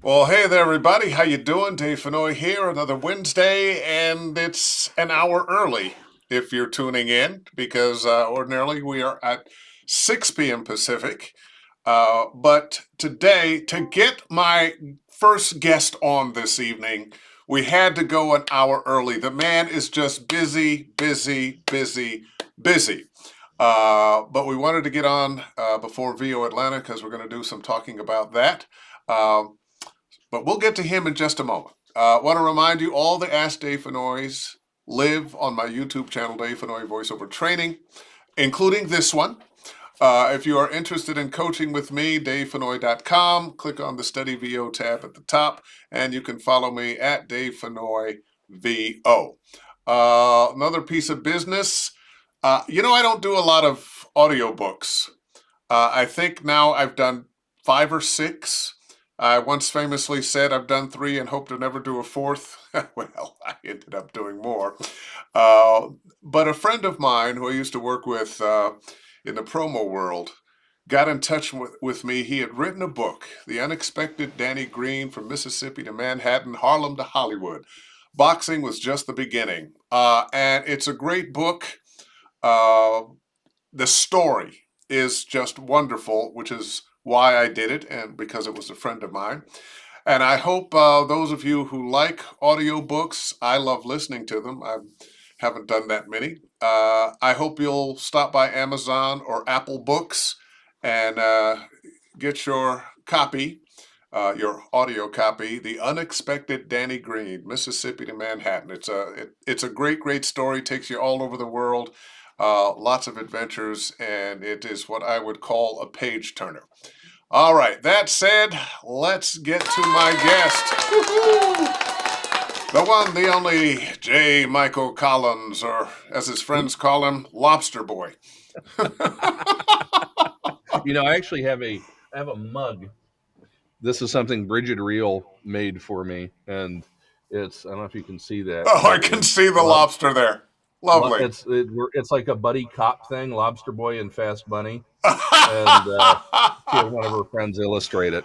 Well, hey there, everybody. How you doing? Dave Fennoy here. Another Wednesday, and it's an hour early if you're tuning in because ordinarily we are at 6 p.m. Pacific. But today, to get my first guest on this evening, we had to go an hour early. The man is just busy, busy, busy, busy. But we wanted to get on before VO Atlanta because we're going to do some talking about that. Um, but we'll get to him in just a moment. Want to remind you, all the Ask Dave Fennoys live on my YouTube channel, Dave Fennoy Voiceover Training, including this one. If you are interested in coaching with me, davefennoy.com, click on the Study VO tab at the top, and you can follow me at Dave Fennoy VO. Another piece of business. I don't do a lot of audiobooks. I think now I've done 5 or 6. I once famously said I've done 3 and hope to never do a fourth. Well, I ended up doing more. Uh, but a friend of mine who I used to work with in the promo world got in touch with me. He had written a book, The Unexpected Danny Green, from Mississippi to Manhattan, Harlem to Hollywood. Boxing was just the beginning. And it's a great book. Uh, the story is just wonderful, which is why I did it, and because it was a friend of mine. And I hope those of you who like audiobooks, I love listening to them. I haven't done that many. I hope you'll stop by Amazon or Apple Books and get your copy, your audio copy, The Unexpected Danny Green, Mississippi to Manhattan. It's a great, great story. Takes you all over the world. Lots of adventures, and it is what I would call a page turner. All right, that said, let's get to my guest. The one, the only J. Michael Collins, or as his friends call him, Lobster Boy. I actually have a mug. This is something Bridget Reel made for me, and I don't know if you can see that, Oh, I but can see the lobster there. Lovely. it's like a buddy cop thing, Lobster Boy and Fast Bunny, and she had one of her friends illustrate it.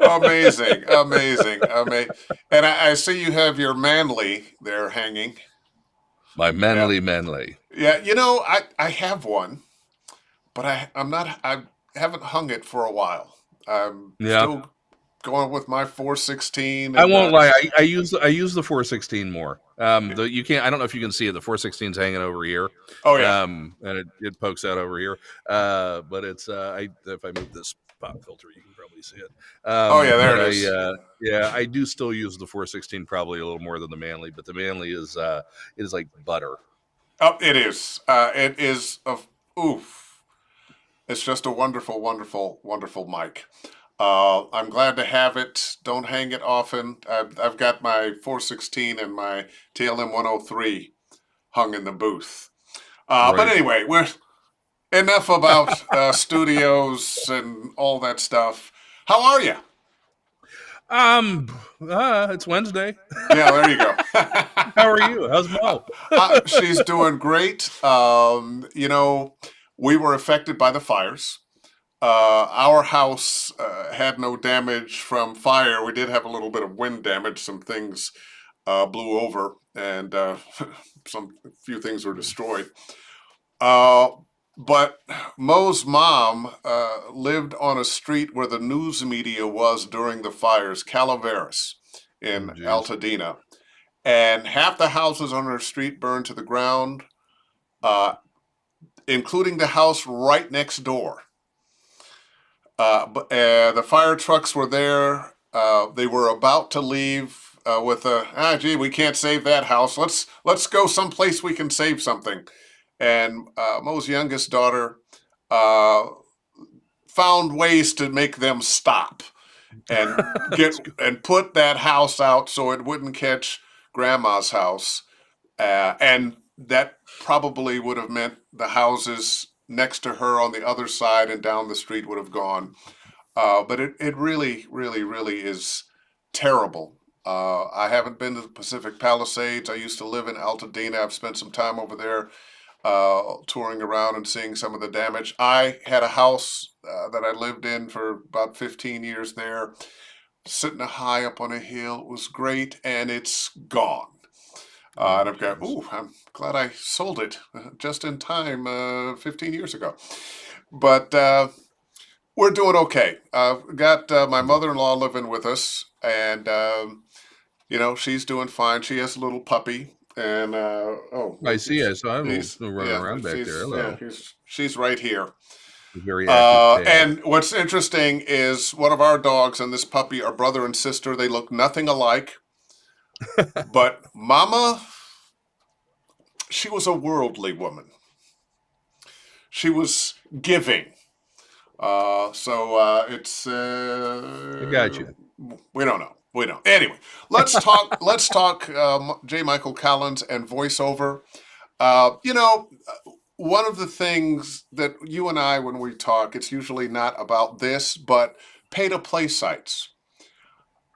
Amazing, amazing, amazing. And I see you have your manly there hanging. My Yeah, manly. yeah. I have one, but I haven't hung it for a while. I'm Yeah, still going with my 416, I and won't lie. I use the 416 more. You can't. I don't know if you can see it. The 416 is hanging over here, oh yeah, and it pokes out over here. But it's if I move this pop filter, you can probably see it. oh yeah, there But it is. yeah, I do still use the 416 probably a little more than the Manly. But the Manly is it is like butter. Oh, it is. It is of oof. It's just a wonderful, wonderful, wonderful mic. I'm glad to have it. Don't hang it often. I've got my 416 and my TLM 103 hung in the booth. But Right. anyway, we're enough about studios and all that stuff. How are you? It's Wednesday. Yeah, there you go. How are you? How's Mo? She's doing great. We were affected by the fires. Our house had no damage from fire. We did have a little bit of wind damage. Some things blew over, and some few things were destroyed. Uh, but Mo's mom lived on a street where the news media was during the fires, Calaveras Oh, in geez. Altadena, and half the houses on her street burned to the ground, uh, including the house right next door. But the fire trucks were there. They were about to leave with gee, we can't save that house. Let's go someplace we can save something. And Mo's youngest daughter uh, found ways to make them stop and get That's good. and put that house out so it wouldn't catch Grandma's house. And that probably would have meant the houses next to her on the other side and down the street would have gone. But it really, really, really is terrible. I haven't been to the Pacific Palisades. I used to live in Altadena. I've spent some time over there touring around and seeing some of the damage. I had a house that I lived in for about 15 years there. sitting high up on a hill. It was great, and it's gone. Oh, And I'm going, jeez. ooh, I'm glad I sold it just in time 15 years ago. But we're doing okay. Got my Mm. mother-in-law living with us, and she's doing fine. She has a little puppy, and I see. I saw him he's running yeah, around back there. Hello. she's right here. Very active tail. And what's interesting is one of our dogs and this puppy are brother and sister. They look nothing alike, but Mama, she was a worldly woman. She was giving. It's I got you. we don't know. We don't. Anyway, let's talk. Let's talk. J. Michael Collins and voiceover. One of the things that you and I, when we talk, it's usually not about this, but pay to play sites.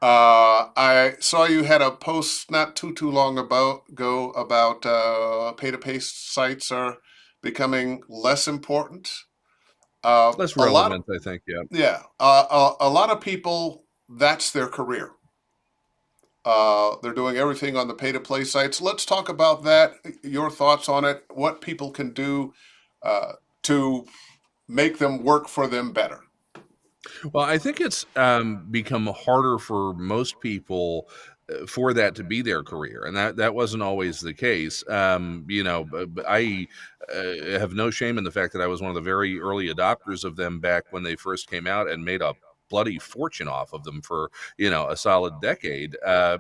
I saw you had a post not too long ago about pay to pay sites are becoming less important. Less A lot of relevant, I think. Yeah. Yeah, a lot of people that's their career. They're doing everything on the pay to play sites. Let's talk about that. Your thoughts on it? What people can do uh, to make them work for them better. Well, I think it's become harder for most people for that to be their career, and that wasn't always the case. I have no shame in the fact that I was one of the very early adopters of them back when they first came out, and made a bloody fortune off of them for a solid decade,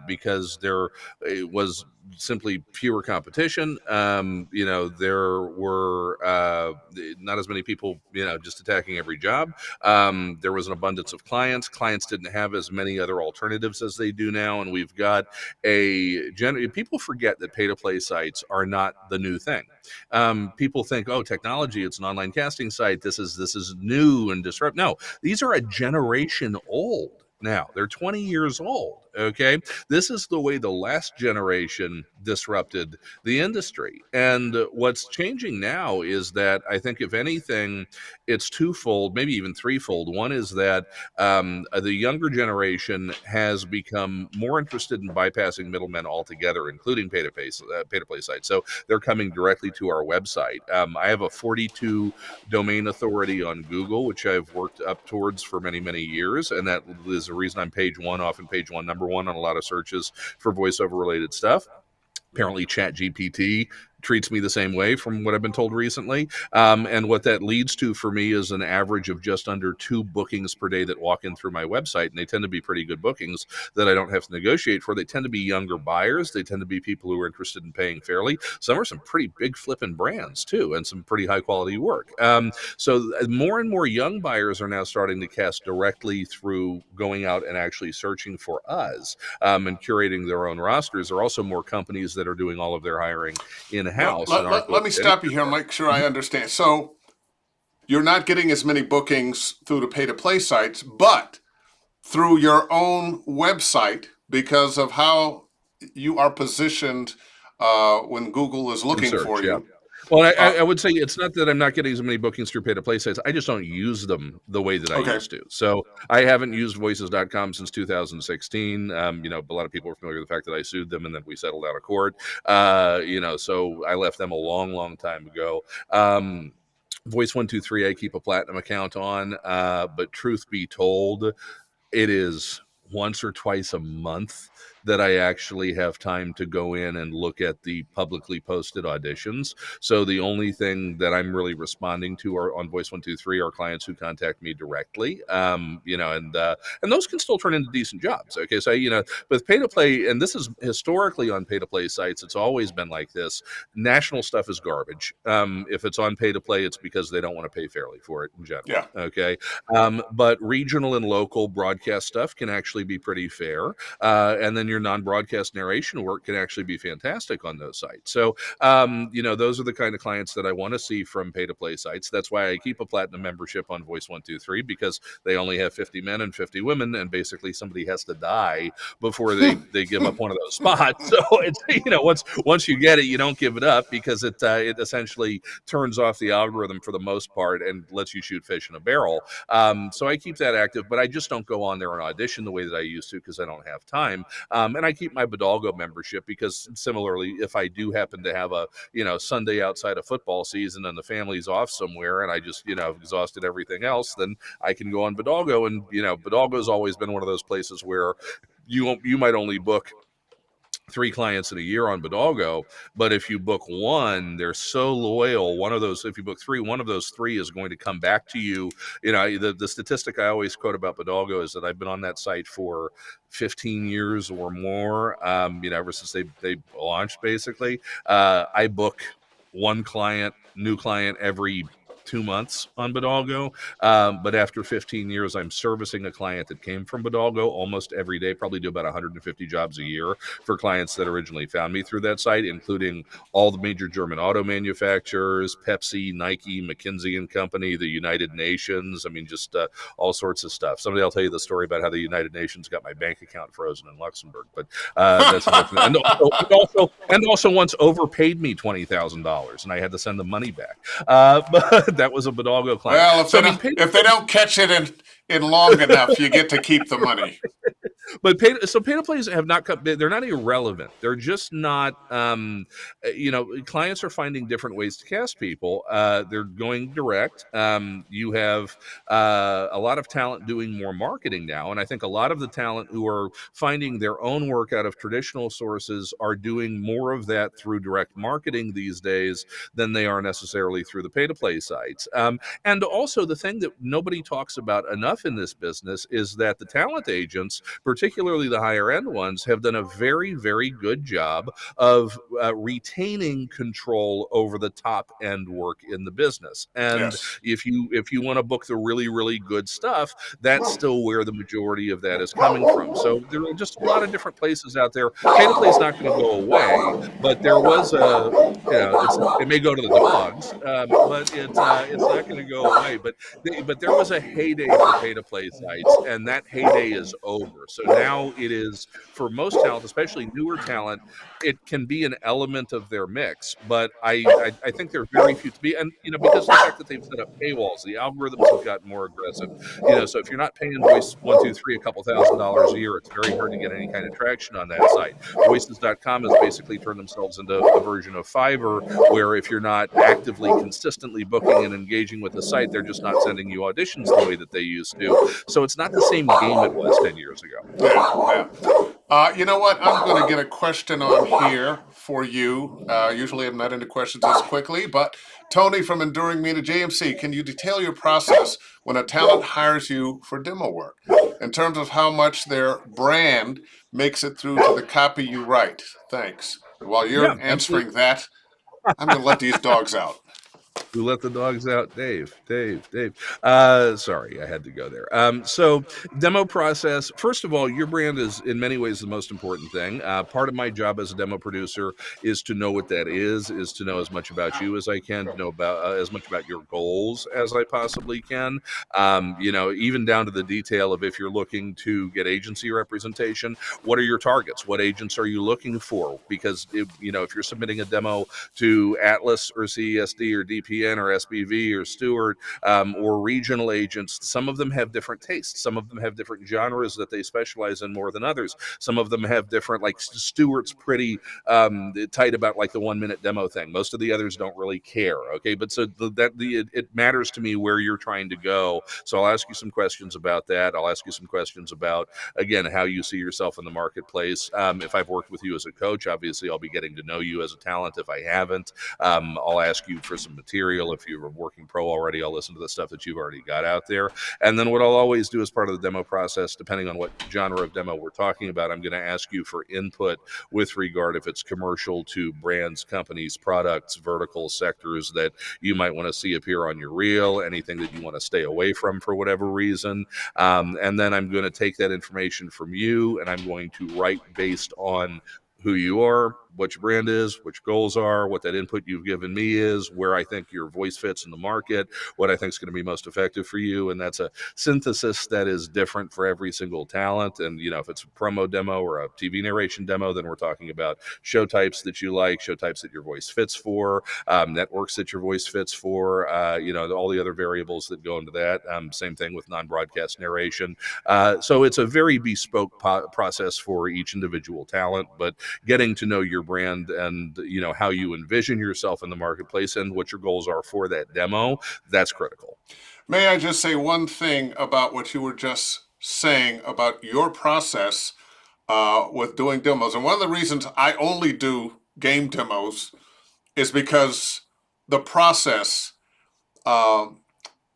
because there it was simply fewer competition. There were not as many people just attacking every job. There was an abundance of clients. Clients didn't have as many other alternatives as they do now, and we've got people forget that pay to play sites are not the new thing. People think, oh, technology, it's an online casting site, this is new and disrupt. No, these are a generation old now. They're 20 years old. Okay. This is the way the last generation disrupted the industry. And what's changing now is that I think, if anything, it's twofold, maybe even threefold. One is that the younger generation has become more interested in bypassing middlemen altogether, including pay to play sites. So they're coming directly to our website. I have a 42 domain authority on Google, which I've worked up towards for many, many years. And that is the reason I'm page one, often page one, number one on a lot of searches for voiceover related stuff. Apparently, ChatGPT treats me the same way, from what I've been told recently. And what that leads to for me is an average of just under 2 bookings per day that walk in through my website. And they tend to be pretty good bookings that I don't have to negotiate for. They tend to be younger buyers. They tend to be people who are interested in paying fairly. Some are some pretty big flipping brands too, and some pretty high quality work. So more and more young buyers are now starting to cast directly through going out and actually searching for us, and curating their own rosters. There are also more companies that are doing all of their hiring in Well, house and aren't let going me to any. stop you here and make sure I understand. So you're not getting as many bookings through the pay to play sites, but through your own website because of how you are positioned when Google is In looking for search, yeah. you. Well, Uh, I would say it's not that I'm not getting as many bookings through pay to play sites. I just don't use them the way that I okay. used to. So I haven't used voices.com since 2016. A lot of people are familiar with the fact that I sued them and then we settled out of court. So I left them a long, long time ago. Voice 123, I keep a platinum account on. But truth be told, it is once or twice a month that I actually have time to go in and look at the publicly posted auditions. So the only thing that I'm really responding to are on Voice 123 are clients who contact me directly. And those can still turn into decent jobs. Okay, so with pay to play, and this is historically on pay to play sites, it's always been like this. National stuff is garbage. If it's on pay to play, it's because they don't want to pay fairly for it in general. Yeah. Okay, but regional and local broadcast stuff can actually be pretty fair. And then your non-broadcast narration work can actually be fantastic on those sites. So, those are the kind of clients that I want to see from pay-to-play sites. That's why I keep a platinum membership on Voice 123, because they only have 50 men and 50 women, and basically somebody has to die before they give up one of those spots. So it's once you get it, you don't give it up, because it essentially turns off the algorithm for the most part and lets you shoot fish in a barrel. So I keep that active, but I just don't go on there and audition the way way that I used to because I don't have time. And I keep my Bidalgo membership because similarly, if I do happen to have a Sunday outside of football season and the family's off somewhere and I just exhausted everything else, then I can go on Bidalgo. And Bidalgo's always been one of those places where you might only book 3 clients in a year on Bidalgo, but if you book one, they're so loyal. If you book three, one of those three is going to come back to you. The statistic I always quote about Bidalgo is that I've been on that site for 15 years or more, ever since they launched, basically. I book one new client every 2 months on Bidalgo. But after 15 years, I'm servicing a client that came from Bidalgo almost every day, probably do about 150 jobs a year for clients that originally found me through that site, including all the major German auto manufacturers, Pepsi, Nike, McKinsey and Company, the United Nations. I mean, just all sorts of stuff. Someday I'll tell you the story about how the United Nations got my bank account frozen in Luxembourg, but that's a different. And also once overpaid me $20,000, and I had to send the money back. But that was a Bidalgo client. Well, if they don't catch it in long enough, you get to keep the money. But pay to plays have not come. They're not irrelevant. They're just not. Clients are finding different ways to cast people. They're going direct. You have a lot of talent doing more marketing now, and I think a lot of the talent who are finding their own work out of traditional sources are doing more of that through direct marketing these days than they are necessarily through the pay to play sites. And also, the thing that nobody talks about enough in this business is that the talent agents, particularly the higher end ones, have done a very, very good job of retaining control over the top end work in the business. And Yes. if you want to book the really, really good stuff, that's still where the majority of that is coming from. So there are just a lot of different places out there. Pay to play is not going to go away, but there was it may go to the dogs, but it's not going to go away. But there was a heyday for pay to play sites, and that heyday is over. So now it is, for most talent, especially newer talent, it can be an element of their mix. But I think there are very few to be, and because of the fact that they've set up paywalls, the algorithms have gotten more aggressive. So if you're not paying Voice123 a couple $1,000s a year, it's very hard to get any kind of traction on that site. Voices.com has basically turned themselves into a version of Fiverr, where if you're not actively, consistently booking and engaging with the site, they're just not sending you auditions the way that they used to. So it's not the same game it was 10 years ago. You know what? I'm going to get a question on here for you. Usually I'm not into questions as quickly, but Tony from Enduring Media JMC, can you detail your process when a talent hires you for demo work in terms of how much their brand makes it through to the copy you write? Thanks. While you're answering that, I'm going to let these dogs out. Who let the dogs out? Dave. Sorry, I had to go there. So demo process, first of all, your brand is in many ways the most important thing. Part of my job as a demo producer is to know what that is to know as much about you as I can, to know about as much about your goals as I possibly can. Even down to the detail of if you're looking to get agency representation, what are your targets? What agents are you looking for? Because if you're submitting a demo to Atlas or CESD or DPN or SBV or Stewart or regional agents, some of them have different tastes. Some of them have different genres that they specialize in more than others. Some of them have different, like Stewart's pretty tight about like the 1-minute demo thing. Most of the others don't really care. Okay, but so it matters to me where you're trying to go. So I'll ask you some questions about that. I'll ask you some questions about, again, how you see yourself in the marketplace. If I've worked with you as a coach, obviously I'll be getting to know you as a talent. If I haven't, I'll ask you for some material. If you're a working pro already, I'll listen to the stuff that you've already got out there. And then what I'll always do as part of the demo process, depending on what genre of demo we're talking about, I'm going to ask you for input with regard if it's commercial to brands, companies, products, vertical sectors that you might want to see appear on your reel, anything that you want to stay away from for whatever reason. And then I'm going to take that information from you and I'm going to write based on who you are, what your brand is, what your goals are, what that input you've given me is, where I think your voice fits in the market, what I think is going to be most effective for you. And that's a synthesis that is different for every single talent. And, if it's a promo demo or a TV narration demo, then we're talking about show types that you like, show types that your voice fits for, networks that your voice fits for, all the other variables that go into that. Same thing with non-broadcast narration. So it's a very bespoke process for each individual talent, but getting to know your brand and, how you envision yourself in the marketplace and what your goals are for that demo, that's critical. May I just say one thing about what you were just saying about your process with doing demos? And one of the reasons I only do game demos is because the process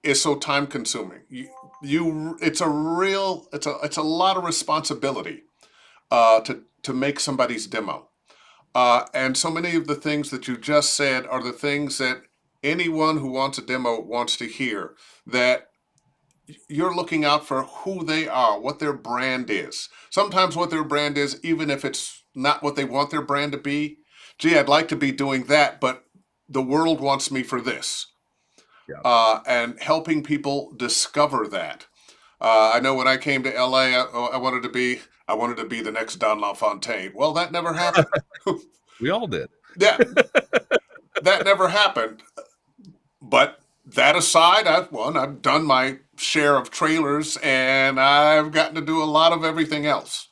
is so time consuming. It's a lot of responsibility to make somebody's demo. And so many of the things that you just said are the things that anyone who wants a demo wants to hear, that you're looking out for who they are, what their brand is. Sometimes what their brand is, even if it's not what they want their brand to be. Gee, I'd like to be doing that, but the world wants me for this. Yeah. And helping people discover that. I know when I came to LA, I wanted to be the next Don LaFontaine. Well, that never happened. We all did. Yeah, that never happened. But that aside, I've done my share of trailers, and I've gotten to do a lot of everything else.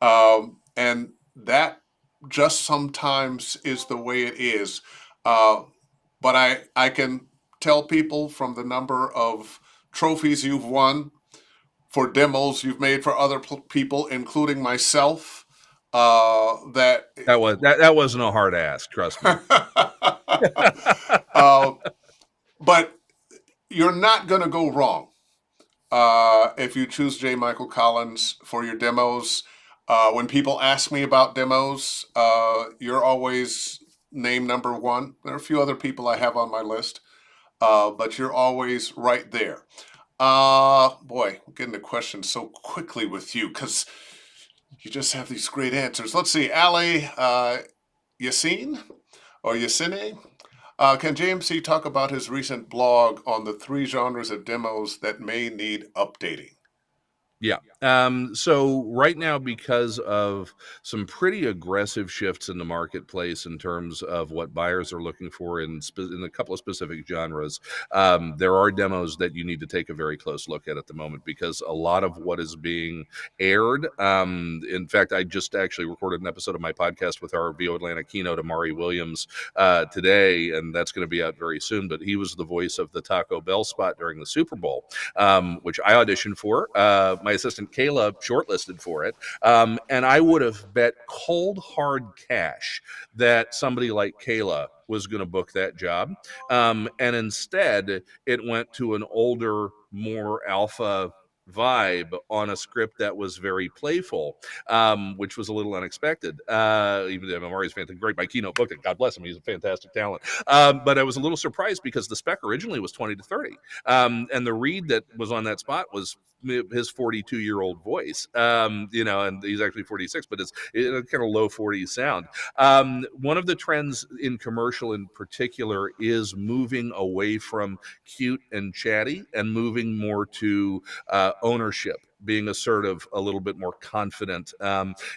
And that just sometimes is the way it is. But I can tell people from the number of trophies you've won for demos you've made for other people, including myself, that that wasn't a hard ask, trust me. But you're not going to go wrong if you choose J. Michael Collins for your demos. When people ask me about demos, you're always name number one. There are a few other people I have on my list, but you're always right there. Boy, I'm getting the questions so quickly with you because you just have these great answers. Let's see, Ali Yassine or Yassine. Can JMC talk about his recent blog on the 3 genres of demos that may need updating? Yeah. So right now, because of some pretty aggressive shifts in the marketplace in terms of what buyers are looking for in a couple of specific genres, there are demos that you need to take a very close look at the moment, because a lot of what is being aired. In fact, I just actually recorded an episode of my podcast with our VO Atlanta keynote, Amari Williams, today, and that's going to be out very soon. But he was the voice of the Taco Bell spot during the Super Bowl, which I auditioned for. My assistant Kayla shortlisted for it, and I would have bet cold hard cash that somebody like Kayla was going to book that job, and instead it went to an older, more alpha vibe on a script that was very playful, which was a little unexpected. Even though Amari's fantastic, great. My keynote booked it. God bless him. He's a fantastic talent. But I was a little surprised because the spec originally was 20 to 30. And the read that was on that spot was his 42-year-old voice, and he's actually 46, but it's kind of low 40s sound. One of the trends in commercial in particular is moving away from cute and chatty and moving more to ownership, being assertive, a little bit more confident,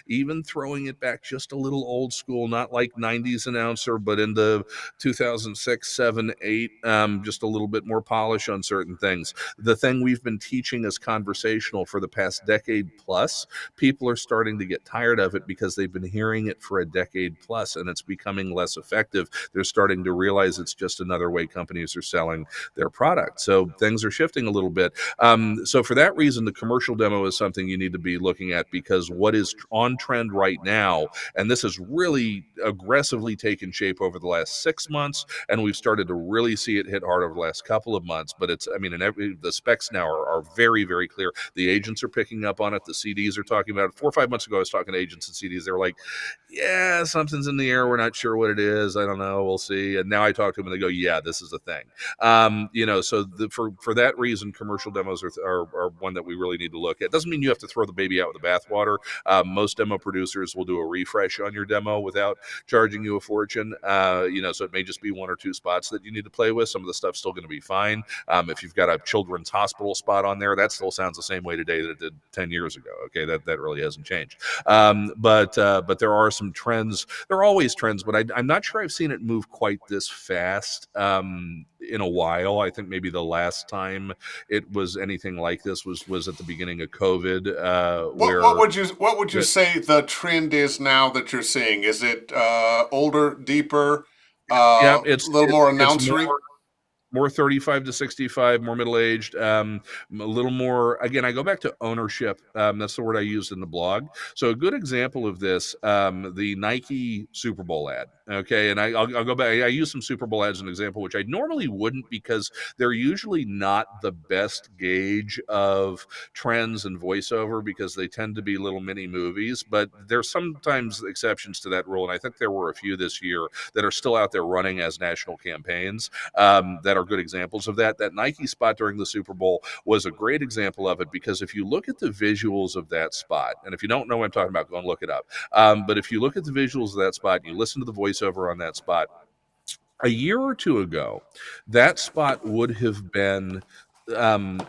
even throwing it back just a little old school, not like 90s announcer, but in the 2006, 7, 8, just a little bit more polish on certain things. The thing we've been teaching as conversational for the past decade plus, people are starting to get tired of it because they've been hearing it for a decade plus, and it's becoming less effective. They're starting to realize it's just another way companies are selling their product. So things are shifting a little bit. So for that reason, the commercial demo is something you need to be looking at, because what is on trend right now, and this has really aggressively taken shape over the last 6 months, and we've started to really see it hit hard over the last couple of months, but the specs now are very, very clear. The agents are picking up on it. The CDs are talking about it. 4 or 5 months ago, I was talking to agents and CDs. They were like, yeah, something's in the air. We're not sure what it is. I don't know. We'll see. And now I talk to them and they go, yeah, this is a thing. So for that reason, commercial demos are one that we really need to look at. Doesn't mean you have to throw the baby out with the bathwater. Most demo producers will do a refresh on your demo without charging you a fortune. So it may just be one or two spots that you need to play with. Some of the stuff's still going to be fine. If you've got a children's hospital spot on there, that still sounds the same way today that it did 10 years ago. Okay, that really hasn't changed. But there are some trends. There are always trends, but I'm not sure I've seen it move quite this fast in a while. I think maybe the last time it was anything like this was at the beginning of COVID, What would you say the trend is now that you're seeing? Is it older, deeper, yeah, a little more it's announcery? more 35 to 65, more middle-aged, a little more. Again, I go back to ownership. That's the word I used in the blog. So a good example of this, the Nike Super Bowl ad. Okay, and I'll go back. I use some Super Bowl ads as an example, which I normally wouldn't, because they're usually not the best gauge of trends and voiceover, because they tend to be little mini movies. But there's sometimes exceptions to that rule, and I think there were a few this year that are still out there running as national campaigns, that are good examples of that. That Nike spot during the Super Bowl was a great example of it, because if you look at the visuals of that spot, and if you don't know what I'm talking about, go and look it up. But if you look at the visuals of that spot, and you listen to the voiceover on that spot, a year or two ago, that spot would have been um,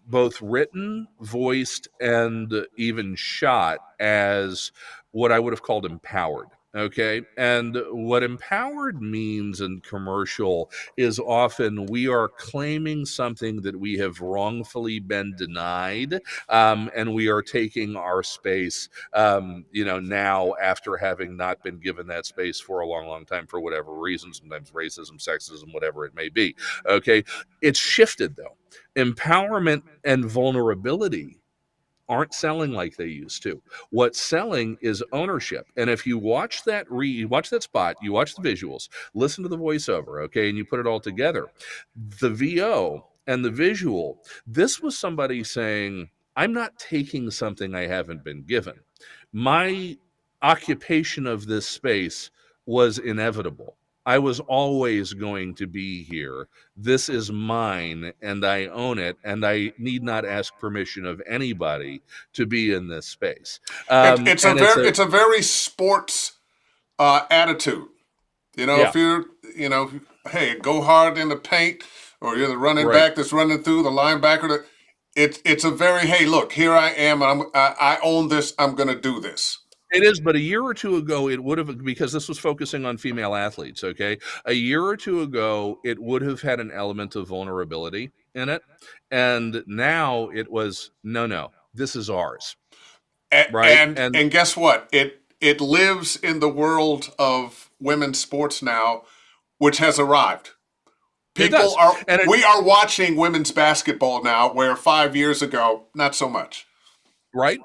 both written, voiced, and even shot as what I would have called empowered. Okay. And what empowered means in commercial is often we are claiming something that we have wrongfully been denied, and we are taking our space, now after having not been given that space for a long, long time for whatever reason, sometimes racism, sexism, whatever it may be. Okay. It's shifted though. Empowerment and vulnerability aren't selling like they used to. What's selling is ownership. And if you watch you watch that spot, you watch the visuals, listen to the voiceover, okay, and you put it all together, the VO and the visual, this was somebody saying, I'm not taking something I haven't been given. My occupation of this space was inevitable. I was always going to be here. This is mine, and I own it, and I need not ask permission of anybody to be in this space. And it's a It's a very sports attitude. Yeah, If you're, hey, go hard in the paint, or you're the running right. back that's running through the linebacker. It's a very, hey, look, here I am. I own this. I'm going to do this. It is, but a year or two ago, it would have, because this was focusing on female athletes, okay? A year or two ago, it would have had an element of vulnerability in it. And now it was, no, this is ours, right? And And guess what? It lives in the world of women's sports now, which has arrived. it does. And We are watching women's basketball now, where 5 years ago, not so much. Right.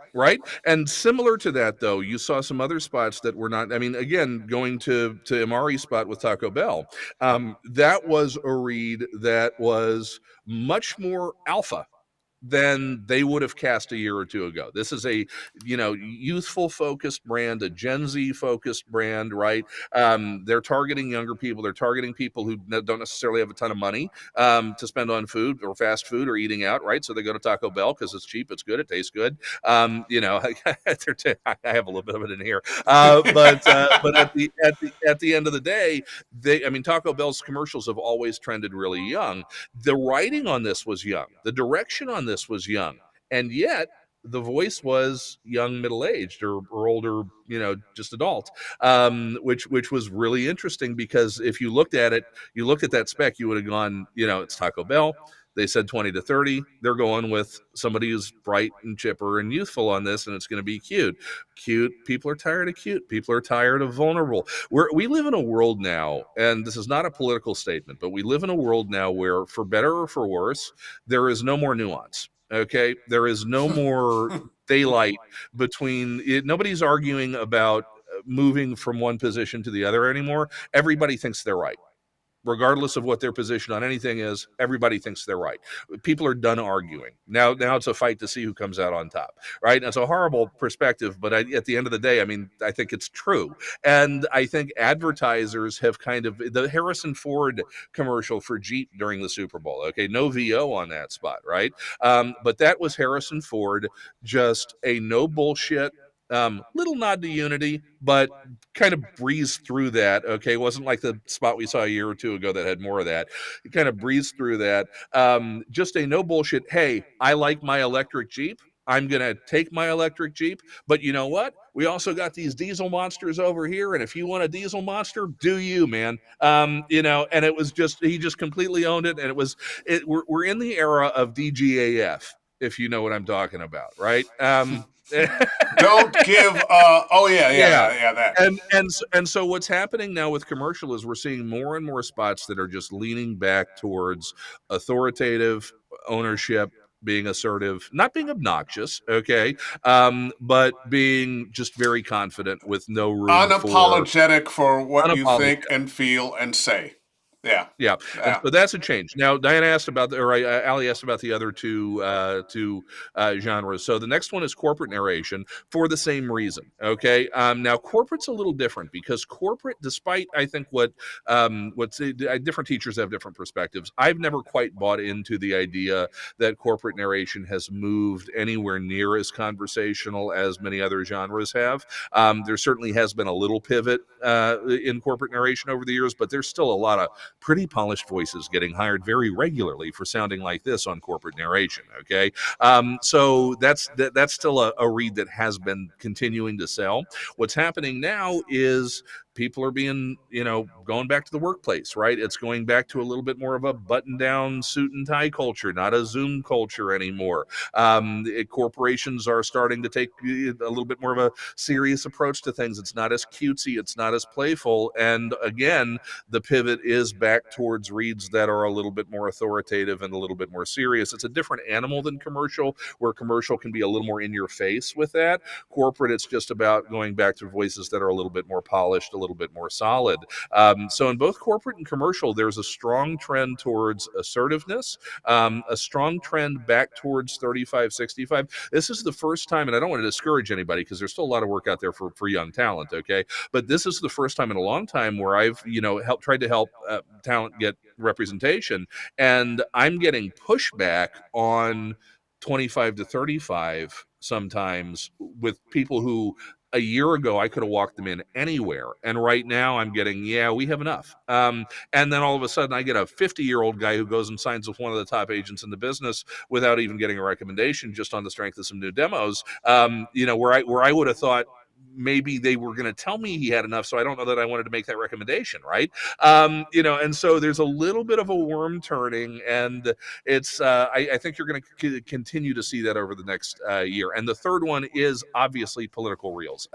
And similar to that, though, you saw some other spots that were not. I mean, again, going to Amari's spot with Taco Bell, that was a read that was much more alpha than they would have cast a year or two ago. This is a, youthful focused brand, a Gen Z focused brand, right? They're targeting younger people. They're targeting people who don't necessarily have a ton of money to spend on food or fast food or eating out, right? So they go to Taco Bell because it's cheap, it's good, it tastes good. I have a little bit of it in here, but at the end of the day, Taco Bell's commercials have always trended really young. The writing on this was young. The direction on this was young. And yet the voice was young, middle-aged or older, just adult, which was really interesting, because if you looked at it, you looked at that spec, you would have gone, it's Taco Bell. They said 20 to 30. They're going with somebody who's bright and chipper and youthful on this, and it's going to be cute. Cute. People are tired of cute. People are tired of vulnerable. We live in a world now, and this is not a political statement, but we live in a world now where, for better or for worse, there is no more nuance. Okay? There is no more daylight between it. Nobody's arguing about moving from one position to the other anymore. Everybody thinks they're right. regardless of what their position on anything is, everybody thinks they're right. People are done arguing. Now it's a fight to see who comes out on top, right? And it's a horrible perspective, but at the end of the day, I mean, I think it's true. And I think advertisers have kind of, the Harrison Ford commercial for Jeep during the Super Bowl, okay, no VO on that spot, right? But that was Harrison Ford, just a no bullshit, little nod to unity, but kind of breezed through that. Okay, it wasn't like the spot we saw a year or two ago that had more of that. It kind of breezed through that. Just a no bullshit. Hey, I like my electric Jeep. I'm going to take my electric Jeep. But you know what? We also got these diesel monsters over here. And if you want a diesel monster, do you, man? And it was just, he just completely owned it. And we're in the era of DGAF, if you know what I'm talking about, right? Don't give. Yeah. That. And so what's happening now with commercial is we're seeing more and more spots that are just leaning back towards authoritative ownership, being assertive, not being obnoxious, okay, but being just very confident with no room for Unapologetic for what you unapologetic. think and feel and say. Yeah. Yeah, and so that's a change. Now, Diana asked about, Ali asked about the other two genres. So the next one is corporate narration for the same reason. Okay, now corporate's a little different because corporate, despite I think what's different teachers have different perspectives. I've never quite bought into the idea that corporate narration has moved anywhere near as conversational as many other genres have. There certainly has been a little pivot in corporate narration over the years, but there's still a lot of pretty polished voices getting hired very regularly for sounding like this on corporate narration. Okay, so that's still a read that has been continuing to sell. What's happening now is people are being, going back to the workplace, right? It's going back to a little bit more of a button-down suit and tie culture, not a Zoom culture anymore. Corporations are starting to take a little bit more of a serious approach to things. It's not as cutesy, it's not as playful, and again, the pivot is back towards reads that are a little bit more authoritative and a little bit more serious. It's a different animal than commercial, where commercial can be a little more in your face with that. Corporate, it's just about going back to voices that are a little bit more polished, a little bit more solid. So in both corporate and commercial, there's a strong trend towards assertiveness, a strong trend back towards 35, 65. This is the first time, and I don't want to discourage anybody because there's still a lot of work out there for young talent, okay? But this is the first time in a long time where I've, tried to help talent get representation, and I'm getting pushback on 25 to 35 sometimes with people who a year ago I could have walked them in anywhere, and right now I'm getting, we have enough. And then all of a sudden I get a 50-year-old guy who goes and signs with one of the top agents in the business without even getting a recommendation, just on the strength of some new demos. Where I would have thought maybe they were going to tell me he had enough, so I don't know that I wanted to make that recommendation, right? And so there's a little bit of a worm turning, and it's I think you're going to continue to see that over the next year. And the third one is obviously political reels.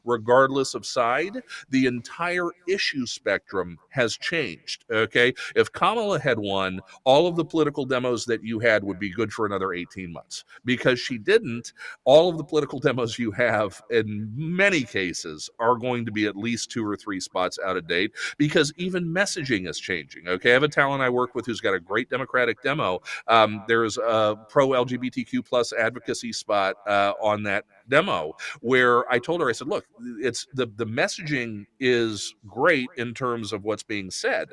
Regardless of side, the entire issue spectrum has changed. Okay, if Kamala had won, all of the political demos that you had would be good for another 18 months. Because she didn't, all of the political demos you have in many cases are going to be at least 2 or 3 spots out of date, because even messaging is changing. Okay, I have a talent I work with who's got a great Democratic demo. There's a pro LGBTQ plus advocacy spot on that demo where I told her, I said, look, it's the messaging is great in terms of what's being said,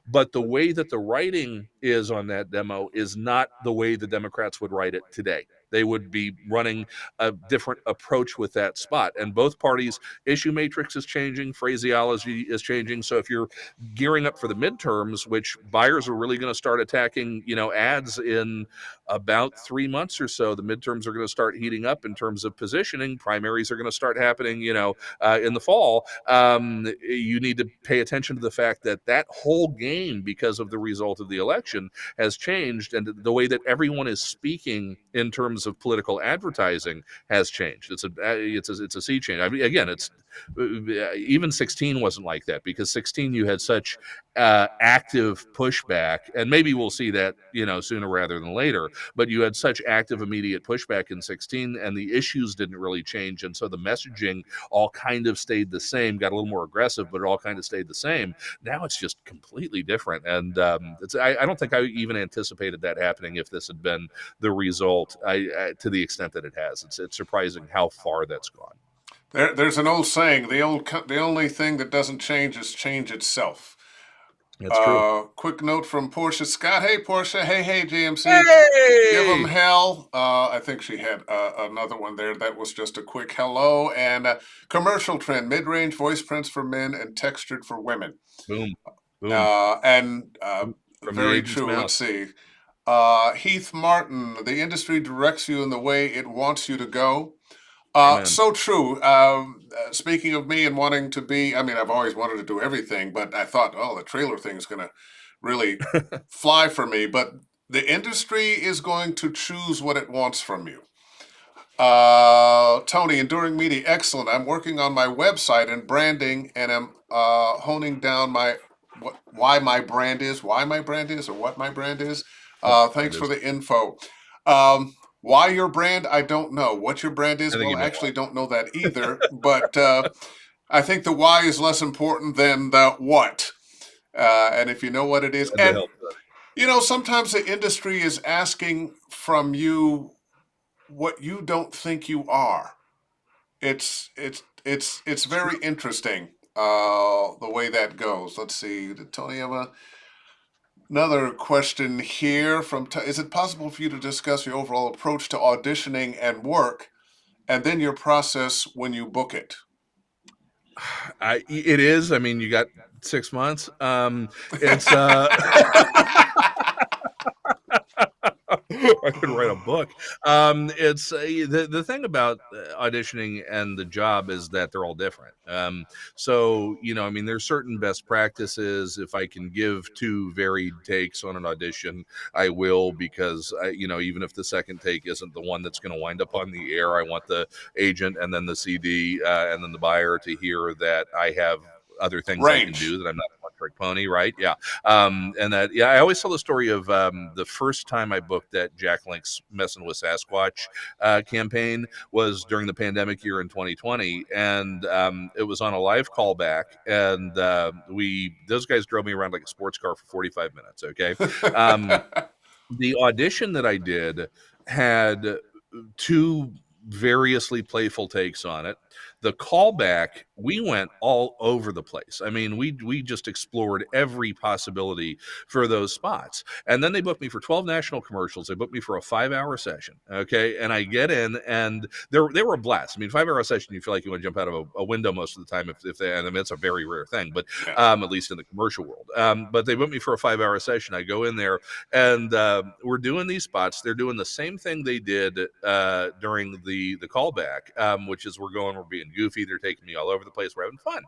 but the way that the writing is on that demo is not the way the Democrats would write it today. They would be running a different approach with that spot. And both parties, issue matrix is changing, phraseology is changing. So if you're gearing up for the midterms, which buyers are really going to start attacking, ads in about 3 months or so, the midterms are going to start heating up in terms of positioning. Primaries are going to start happening, in the fall. You need to pay attention to the fact that whole game, because of the result of the election, has changed, and the way that everyone is speaking in terms terms of political advertising has changed. It's a sea change. I mean, again, it's even 16 wasn't like that, because 16 you had such active pushback, and maybe we'll see that sooner rather than later. But you had such active, immediate pushback in 16, and the issues didn't really change, and so the messaging all kind of stayed the same. Got a little more aggressive, but it all kind of stayed the same. Now it's just completely different, and I don't think I even anticipated that happening if this had been the result. To the extent that it has, it's surprising how far that's gone. There's an old saying: the only thing that doesn't change is change itself. That's true. Quick note from Portia Scott. Hey, Portia. Hey, JMC. Give them Hey, hell. I think she had another one there. That was just a quick hello. And commercial trend: mid-range voice prints for men and textured for women. boom, boom, And from the very agent's true. mouth. Let's see. Heath Martin: the industry directs you in the way it wants you to go. Amen. So true. Speaking of me and wanting to be, I mean, I've always wanted to do everything, but I thought, oh, the trailer thing is going to really fly for me. But the industry is going to choose what it wants from you. Tony, enduring media, excellent. I'm working on my website and branding, and I'm honing down why my brand is, or what my brand is. What Thanks it for is. the info. Why your brand? I don't know. What your brand I is? think Well, you I know why. actually don't know that either. But I think the why is less important than the what. And if you know what it is, Glad to and help. sometimes the industry is asking from you what you don't think you are. It's It's true. very interesting the way that goes. Let's see. Did Tony have another question here from? Is it possible for you to discuss your overall approach to auditioning and work, and then your process when you book it? It is. I mean, you got 6 months. It's I could write a book. It's the thing about auditioning and the job is that they're all different. So I mean, there's certain best practices. If I can give two varied takes on an audition, I will, because even if the second take isn't the one that's going to wind up on the air, I want the agent and then the CD and then the buyer to hear that I have other things I can Range. do, that I'm not a one trick pony, right? Yeah. And that, I always tell the story of the first time I booked that Jack Link's Messing with Sasquatch campaign was during the pandemic year in 2020, and it was on a live callback, and those guys drove me around like a sports car for 45 minutes. Okay. Um, the audition that I did had two variously playful takes on it. The callback, we went all over the place. I mean, we just explored every possibility for those spots. And then they booked me for 12 national commercials. They booked me for a 5-hour session. Okay. And I get in, and they were a blast. I mean, 5-hour session, you feel like you want to jump out of a window most of the time, if they, and I mean, it's a very rare thing, but Yeah. at least in the commercial world. But they booked me for a 5-hour session. I go in there, and we're doing these spots. They're doing the same thing they did during the callback, which is we're being goofy. They're taking me all over the place. We're having fun.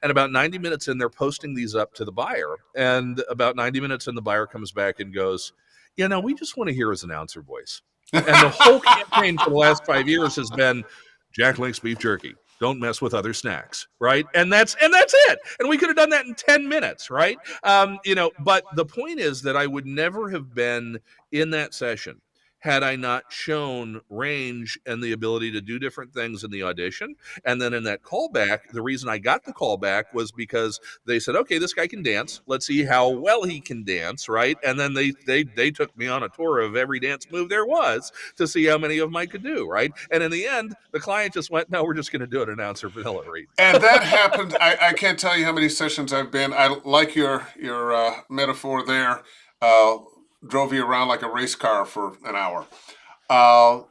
And about 90 minutes in, they're posting these up to the buyer. And about 90 minutes in, the buyer comes back and goes, we just want to hear his announcer voice. And the whole campaign for the last 5 years has been Jack Link's beef jerky. Don't mess with other snacks, right? And that's it. And we could have done that in 10 minutes, right? But the point is that I would never have been in that session had I not shown range and the ability to do different things in the audition. And then in that callback, the reason I got the callback was because they said, okay, this guy can dance. Let's see how well he can dance, right? And then they took me on a tour of every dance move there was to see how many of them I could do, right? And in the end, the client just went, no, we're just going to do an announcer vanilla read. And that happened. I can't tell you how many sessions I've been. I like your metaphor there. Uh, Drove you around like a race car for an hour. Uh,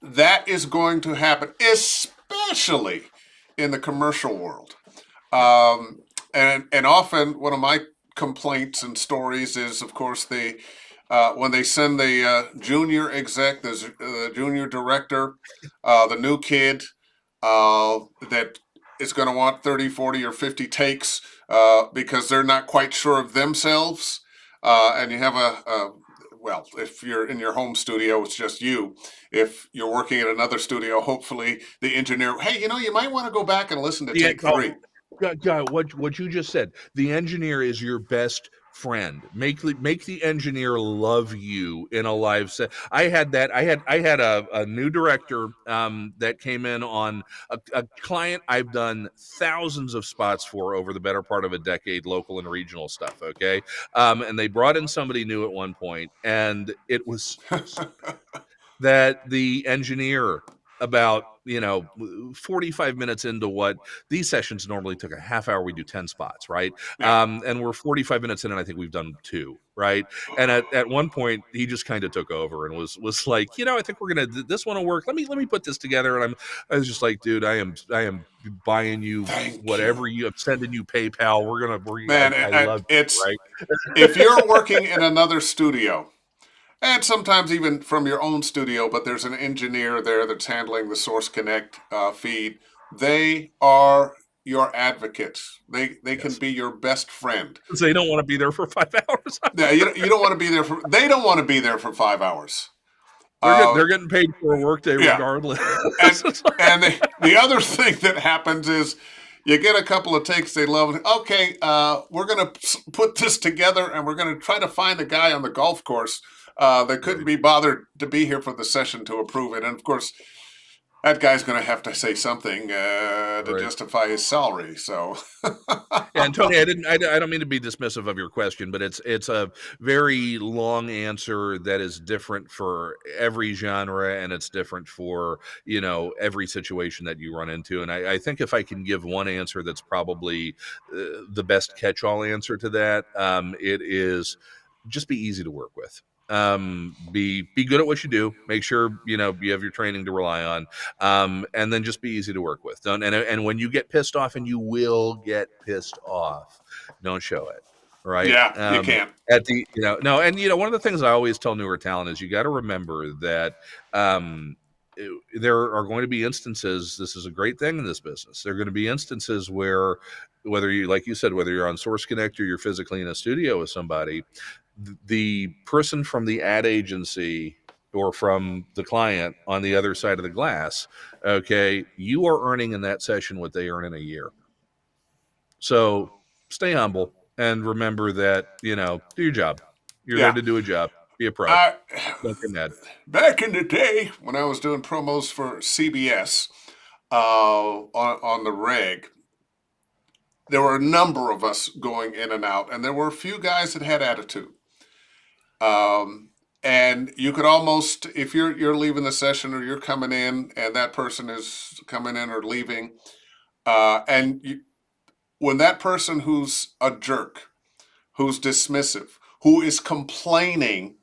that is going to happen, especially in the commercial world. And often one of my complaints and stories is, of course, when they send the junior exec, the junior director, the new kid that is going to want 30, 40, or 50 takes because they're not quite sure of themselves. And you have well, if you're in your home studio, it's just you. If you're working at another studio, hopefully the engineer, hey, you might want to go back and listen to take three. God, what you just said. The engineer is your best friend. Make the engineer love you in a live set. I had that. I had a new director that came in on a client I've done thousands of spots for over the better part of a decade, local and regional stuff. Okay, and they brought in somebody new at one point, and it was so that the engineer about 45 minutes into what these sessions normally took a half hour, we do 10 spots, right? Yeah. And we're 45 minutes in and I think we've done two, right? And at one point he just kind of took over and was like, I think we're gonna this one will work, let me put this together. And I was just like, dude, I am buying you Thank you, whatever I'm sending you PayPal. man. I love you, It's right? if you're working in another studio, and sometimes even from your own studio, but there's an engineer there that's handling the Source Connect feed. They are your advocates. They can Yes. be your best friend. So they don't want to be there for 5 hours. Yeah, you don't want to be there for. They don't want to be there for 5 hours. They're Uh, getting paid for a workday yeah, regardless. and the other thing that happens is you get a couple of takes they love. Okay, we're gonna put this together, and we're gonna try to find a guy on the golf course that couldn't Right, be bothered to be here for the session to approve it, and of course that guy's gonna have to say something to right. justify his salary. So Yeah, and Tony, I don't mean to be dismissive of your question, but it's a very long answer that is different for every genre, and it's different for every situation that you run into. And I think if I can give one answer that's probably the best catch-all answer to that, it is just be easy to work with. Be good at what you do. Make sure you have your training to rely on, and then just be easy to work with. Don't and when you get pissed off, and you will get pissed off, don't show it. Right. yeah, you can't. At the no, and one of the things I always tell newer talent is you got to remember that um, there are going to be instances. This is a great thing in this business. There are going to be instances where, whether you, like you said, whether you're on Source Connect or you're physically in a studio with somebody, the person from the ad agency or from the client on the other side of the glass, okay, you are earning in that session what they earn in a year. So stay humble and remember that, do your job. You're there Yeah, to do a job. Be a pro. I Don't get mad. back in the day when I was doing promos for CBS on the reg, there were a number of us going in and out, and there were a few guys that had attitude. And you could almost, if you're leaving the session or you're coming in, and that person is coming in or leaving, when that person who's a jerk, who's dismissive, who is complaining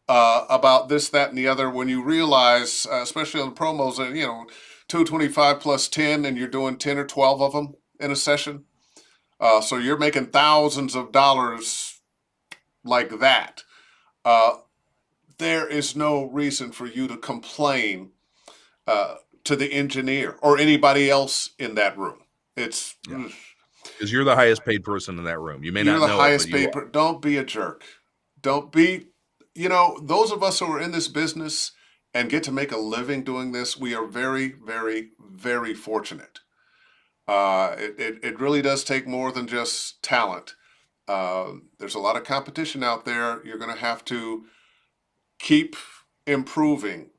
about this, that, and the other, when you realize, especially on the promos, that 225 plus 10, and you're doing 10 or 12 of them in a session. So you're making thousands of dollars like that. There is no reason for you to complain to the engineer or anybody else in that room. It's Yeah. Because you're the highest paid person in that room. You may you're not the know it, but highest you paid. are. Don't be a jerk. Don't be. Those of us who are in this business and get to make a living doing this, we are very, very, very fortunate. It really does take more than just talent. There's a lot of competition out there. You're going to have to keep improving,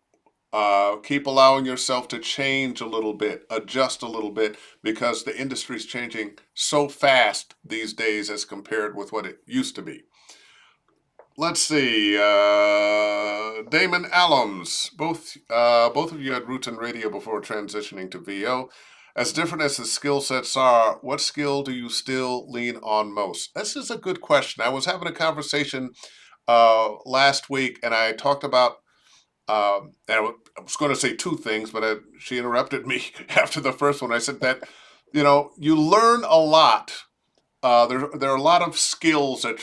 keep allowing yourself to change a little bit, adjust a little bit, because the industry is changing so fast these days as compared with what it used to be. Let's see, Damon Allums. Both of you had roots in radio before transitioning to VO. As different as the skill sets are, what skill do you still lean on most? This is a good question. I was having a conversation last week, and I talked about. And I was going to say two things, but she interrupted me after the first one. I said that you learn a lot. There are a lot of skills that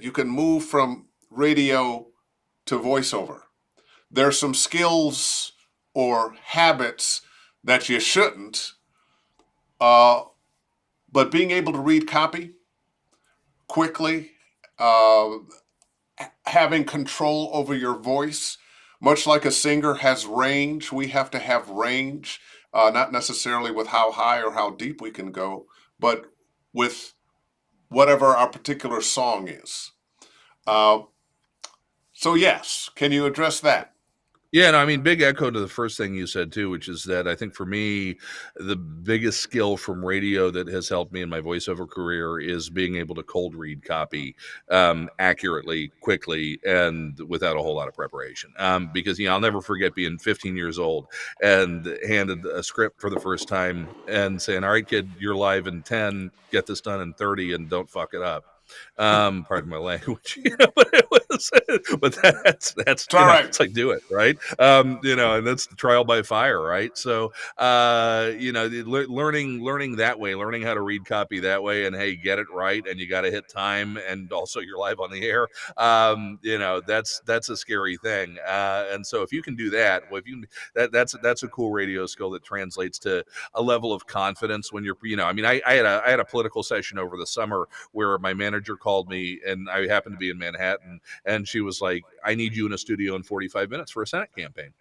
you can move from radio to voiceover. There's some skills or habits that you shouldn't, but being able to read copy quickly, having control over your voice. Much like a singer has range, we have to have range, not necessarily with how high or how deep we can go, but with whatever our particular song is. Uh, so, yes, can you address that? Yeah, no, I mean, big echo to the first thing you said too, which is that I think for me, the biggest skill from radio that has helped me in my voiceover career is being able to cold read copy accurately, quickly, and without a whole lot of preparation. Because I'll never forget being 15 years old and handed a script for the first time and saying, "All right, kid, you're live in 10. Get this done in 30, and don't fuck it up." Pardon my language, but it was, but that's It's all right. it's like, do it, right? And that's the trial by fire, right? So learning that way, learning how to read copy that way, and hey, get it right, and you got to hit time, and also you're live on the air. That's a scary thing, and so if you can do that, well, if you that's a cool radio skill that translates to a level of confidence when you're, I mean, I had a political session over the summer where my manager called me, and I happened to be in Manhattan, and she was like, "I need you in a studio in 45 minutes for a Senate campaign."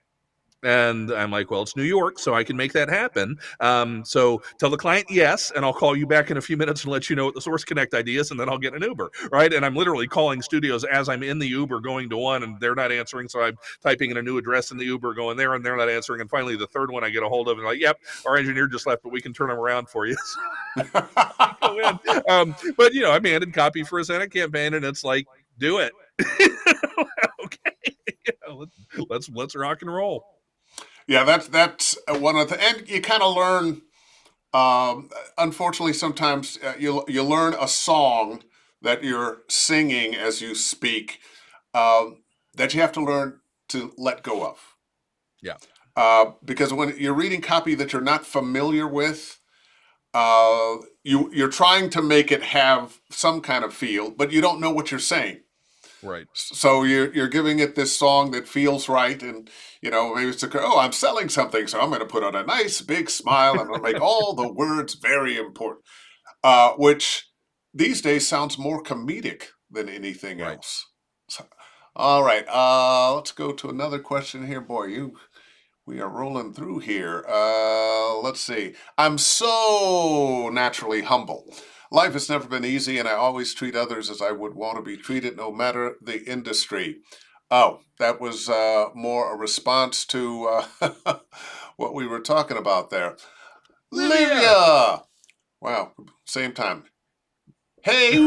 And I'm like, "Well, it's New York, so I can make that happen. So tell the client yes, and I'll call you back in a few minutes and let you know what the source connect ID is, and then I'll get an Uber," right? And I'm literally calling studios as I'm in the Uber going to one, and they're not answering, so I'm typing in a new address in the Uber going there, and they're not answering. And finally, the third one I get a hold of, and like, "Yep, our engineer just left, but we can turn him around for you." Go in. But I'm handed copy for a Senate campaign, and it's like, do it. Okay, let's rock and roll. Yeah, that's one of the, and you kind of learn. Unfortunately, sometimes you learn a song that you're singing as you speak, that you have to learn to let go of. Yeah. Because when you're reading copy that you're not familiar with, you're trying to make it have some kind of feel, but you don't know what you're saying. Right. So you're giving it this song that feels right, and maybe it's I'm selling something, so I'm going to put on a nice big smile. I'm going to make all the words very important, which these days sounds more comedic than anything Right. else. So, all right, let's go to another question here, boy. We are rolling through here. Let's see. I'm so naturally humble. Life has never been easy, and I always treat others as I would want to be treated, no matter the industry. Oh, that was more a response to what we were talking about there. Livia! Wow, same time. Hey,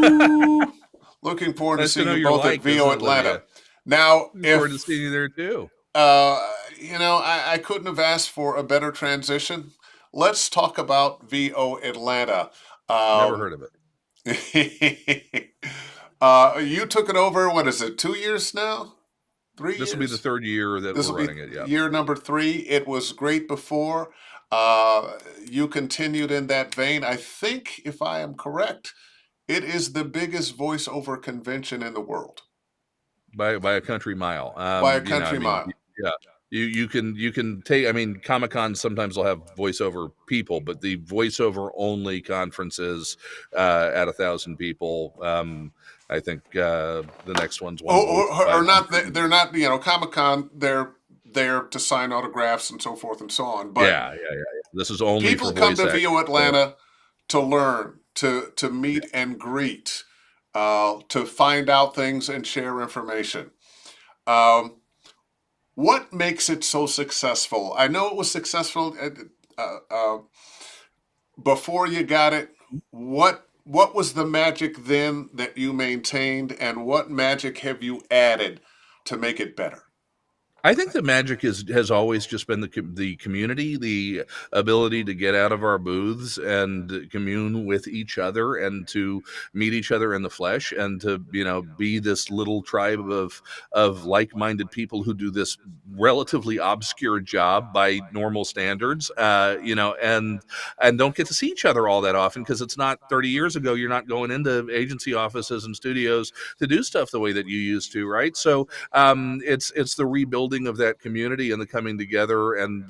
looking forward to Nice to seeing know you you're both at liked, isn't VO it, Olivia? Atlanta. Now, Looking forward to if seeing you there too. I couldn't have asked for a better transition. Let's talk about VO Atlanta. Never Um, heard of it. you took it over, what is it, 2 years now? Three This will be the years? third year that This we're will be running it. Yeah. year number 3. It was great before. You continued in that vein. I think, if I am correct, it is the biggest voiceover convention in the world By a country mile. by a I country mean, mile. yeah. You can take. I mean, Comic Con sometimes will have voiceover people, but the voiceover only conferences at 1,000 people. I think the next one's Oh, or 105. not. They're not. Comic Con. They're there to sign autographs and so forth and so on. But Yeah. This is only for people come voice to acting. VO Atlanta to learn, to meet and greet, to find out things and share information. Um, what makes it so successful? I know it was successful before you got it. What was the magic then that you maintained, and what magic have you added to make it better? I think the magic has always just been the community, the ability to get out of our booths and commune with each other, and to meet each other in the flesh, and to be this little tribe of like-minded people who do this relatively obscure job by normal standards, and don't get to see each other all that often, because it's not 30 years ago. You're not going into agency offices and studios to do stuff the way that you used to, right? So it's the rebuilding building of that community and the coming together, and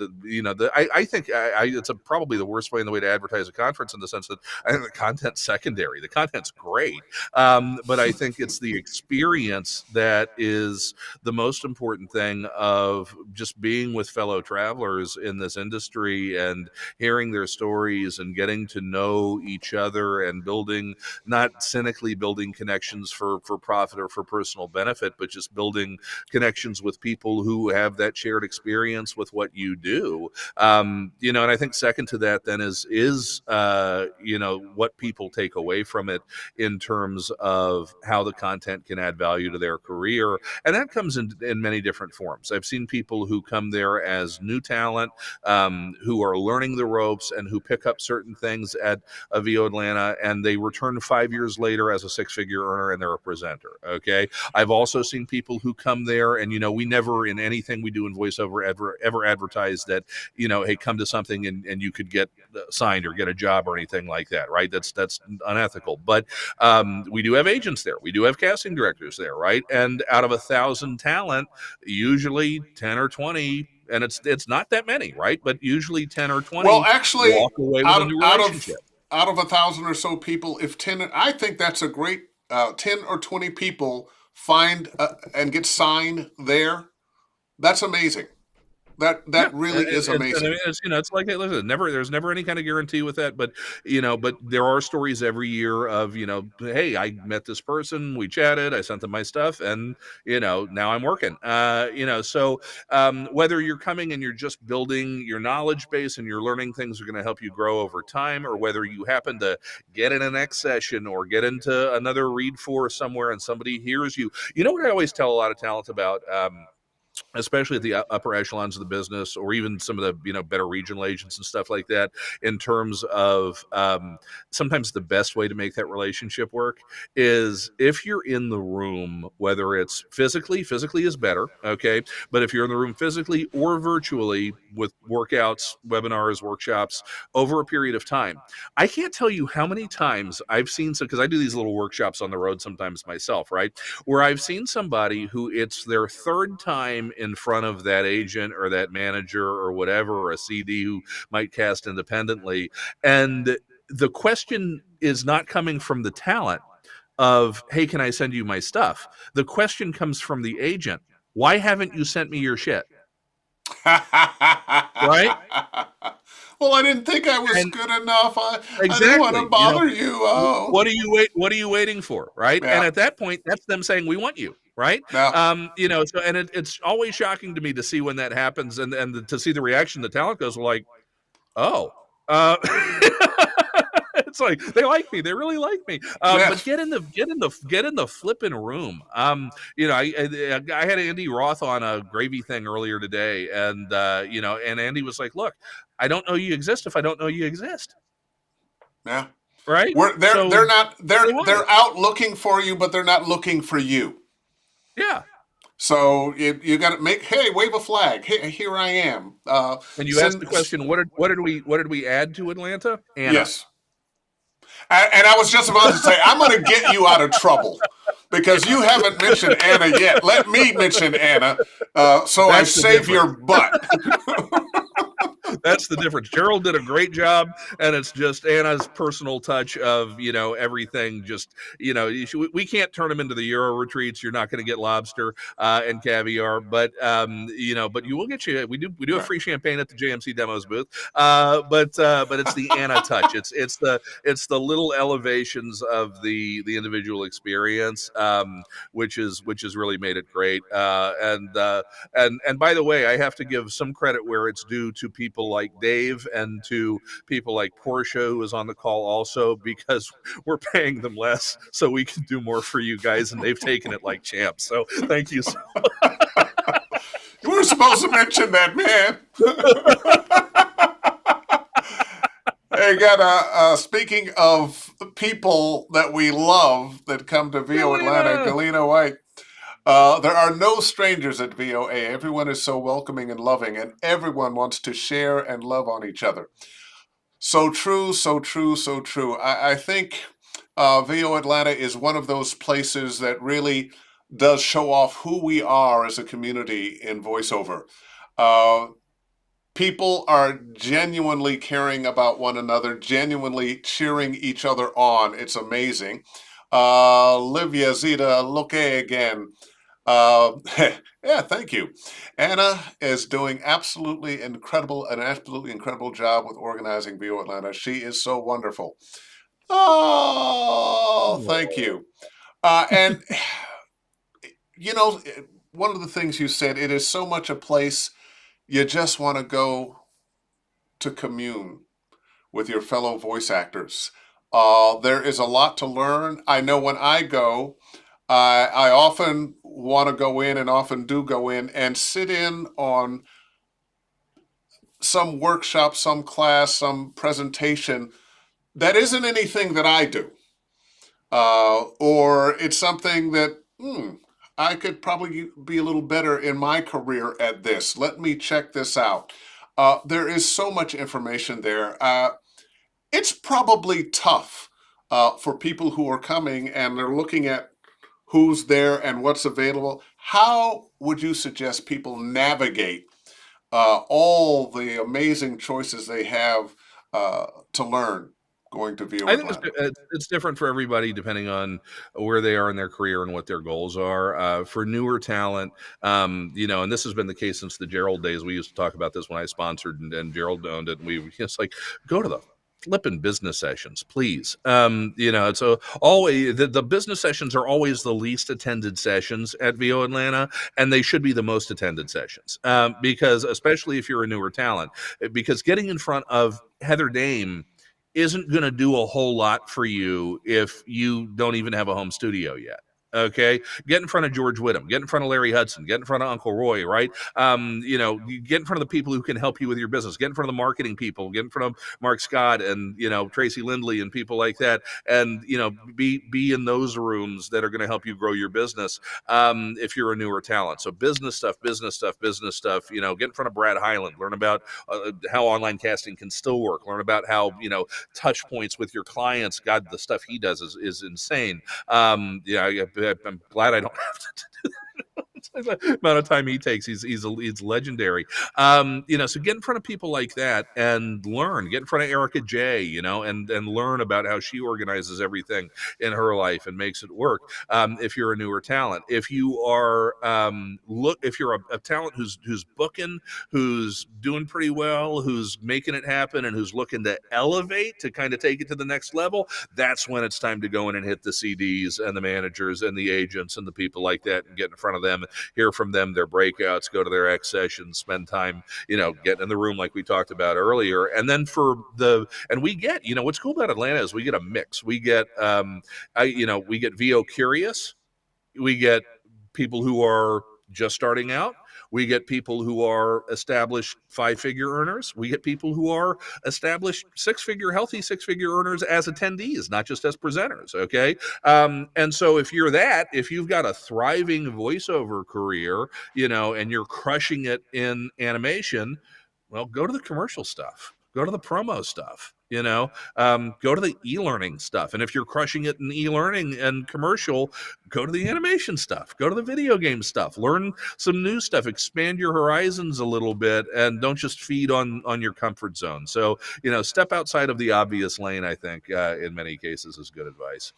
I think it's probably the worst way in the way to advertise a conference, in the sense that I think the content's secondary. The content's great, but I think it's the experience that is the most important thing, of just being with fellow travelers in this industry and hearing their stories and getting to know each other, and building, not cynically building connections for profit or for personal benefit, but just building connections with people who have that shared experience with what you do. And I think second to that then is what people take away from it in terms of how the content can add value to their career. And that comes in many different forms. I've seen people who come there as new talent, who are learning the ropes and who pick up certain things at VO Atlanta, and they return 5 years later as a six-figure earner, and they're a presenter. Okay. I've also seen people who come there, and we never, in anything we do in voiceover, ever advertise that, hey, come to something and you could get signed or get a job or anything like that, right? That's unethical. But we do have agents there. We do have casting directors there, right? And out of 1,000 talent, usually 10 or 20, and it's not that many, right? But usually 10 or 20 Well, actually, walk away with a new relationship. Out of 1,000 or so people, if 10, I think that's a great 10 or 20 people find and get signed there. That's amazing. That really is amazing. I mean, it's like, listen, there's never any kind of guarantee with that, but there are stories every year of, hey, I met this person, we chatted, I sent them my stuff, and now I'm working. So whether you're coming and you're just building your knowledge base and you're learning things are going to help you grow over time, or whether you happen to get in an X session or get into another read for somewhere and somebody hears you. What I always tell a lot of talent about, especially at the upper echelons of the business, or even some of the better regional agents and stuff like that, in terms of sometimes the best way to make that relationship work is if you're in the room, whether it's physically is better, okay, but if you're in the room physically or virtually with workouts, webinars, workshops over a period of time. I can't tell you how many times I've seen, because I do these little workshops on the road sometimes myself, right, where I've seen somebody who it's their third time in front of that agent or that manager or whatever, or a CD who might cast independently, and the question is not coming from the talent of, hey, can I send you my stuff? The question comes from the agent. Why haven't you sent me your shit? Right? Well, I didn't think I was good enough. Exactly. I didn't want to bother you. Oh. What are you waiting for? Right. Yeah. And at that point, that's them saying, we want you. Right. Yeah. So, and it's always shocking to me to see when that happens, and to see the reaction. The talent goes like, oh, it's like, they like me. They really like me. Yes. But get in the flipping room. I had Andy Roth on a gravy thing earlier today, and and Andy was like, look, I don't know you exist if I don't know you exist. Yeah. Right. They're out looking for you, but they're not looking for you. Yeah. So you got to hey, wave a flag. Hey, here I am. And you asked the question, what did we add to Atlanta? Anna. Yes. And I was just about to say, I'm going to get you out of trouble because you haven't mentioned Anna yet. Let me mention Anna, so I save your butt. That's the difference. Gerald did a great job, and it's just Anna's personal touch of, everything. Just, we can't turn them into the Euro retreats. You're not going to get lobster and caviar, but you will get you. We do a free champagne at the JMC demos booth. But it's the Anna touch. It's the little elevations of the individual experience, which has really made it great. And by the way, I have to give some credit where it's due to people like Dave and to people like Portia, who is on the call also, because we're paying them less so we can do more for you guys, and they've taken it like champs. So thank you. You were supposed to mention that, man. Hey, got speaking of people that we love that come to VO Atlanta, Galena White. There are no strangers at VOA. Everyone is so welcoming and loving, and everyone wants to share and love on each other. So true, so true, so true. I think VO Atlanta is one of those places that really does show off who we are as a community in voiceover. Uh, People are genuinely caring about one another, genuinely cheering each other on. It's amazing. Livia Zeta Loke again. Uh, yeah, thank you. Anna is doing an absolutely incredible job with organizing VO Atlanta. She is so wonderful. Oh, thank you. And you know, one of the things you said, it is so much a place you just want to go to commune with your fellow voice actors. There is a lot to learn. I know when I go, I often want to go in and often do go in and sit in on some workshop, some class, some presentation that isn't anything that I do. Or it's something that I could probably be a little better in my career at this. Let me check this out. There is so much information there. It's probably tough for people who are coming and they're looking at who's there and what's available. How would you suggest people navigate all the amazing choices they have to learn going to VO I think Atlanta? it's different for everybody depending on where they are in their career and what their goals are. For newer talent, and this has been the case since the Gerald days. We used to talk about this when I sponsored and Gerald owned it. And we just like go to the flipping business sessions, please. It's always the business sessions are always the least attended sessions at VO Atlanta, and they should be the most attended sessions because especially if you're a newer talent, because getting in front of Heather Dame isn't going to do a whole lot for you if you don't even have a home studio yet. Okay, get in front of George Whittam, get in front of Larry Hudson, get in front of Uncle Roy, right? You get in front of the people who can help you with your business, get in front of the marketing people, get in front of Mark Scott and Tracy Lindley and people like that, and be in those rooms that are going to help you grow your business. If you're a newer talent, so business stuff, business stuff, business stuff. Get in front of Brad Highland, learn about how online casting can still work, learn about how touch points with your clients. God, the stuff he does is insane. I'm glad I don't have to do the amount of time he takes. He's legendary. So get in front of people like that and learn. Get in front of Erica J, and learn about how she organizes everything in her life and makes it work. If you're a newer talent, if you are if you're a talent who's booking, who's doing pretty well, who's making it happen, and who's looking to elevate to kind of take it to the next level, that's when it's time to go in and hit the CDs and the managers and the agents and the people like that and get in front of them, hear from them, their breakouts, go to their X sessions, spend time, get in the room like we talked about earlier. And then we get, what's cool about Atlanta is we get a mix. We get, we get VO curious. We get people who are just starting out. We get people who are established 5-figure earners. We get people who are established healthy six-figure earners as attendees, not just as presenters. Okay. And so if you've got a thriving voiceover career, and you're crushing it in animation, well, go to the commercial stuff, go to the promo stuff. Go to the e-learning stuff. And if you're crushing it in e-learning and commercial, go to the animation stuff, go to the video game stuff, learn some new stuff, expand your horizons a little bit, and don't just feed on your comfort zone. So, step outside of the obvious lane, I think, in many cases is good advice.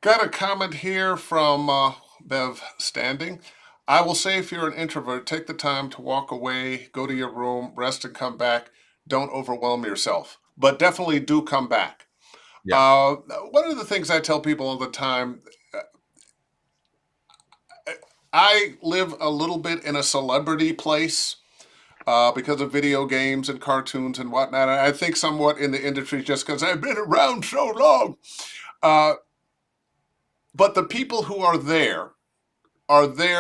Got a comment here from Bev Standing. I will say if you're an introvert, take the time to walk away, go to your room, rest and come back. Don't overwhelm yourself, but definitely do come back. Yeah. One of the things I tell people all the time, I live a little bit in a celebrity place because of video games and cartoons and whatnot. I think somewhat in the industry just because I've been around so long. But the people who are there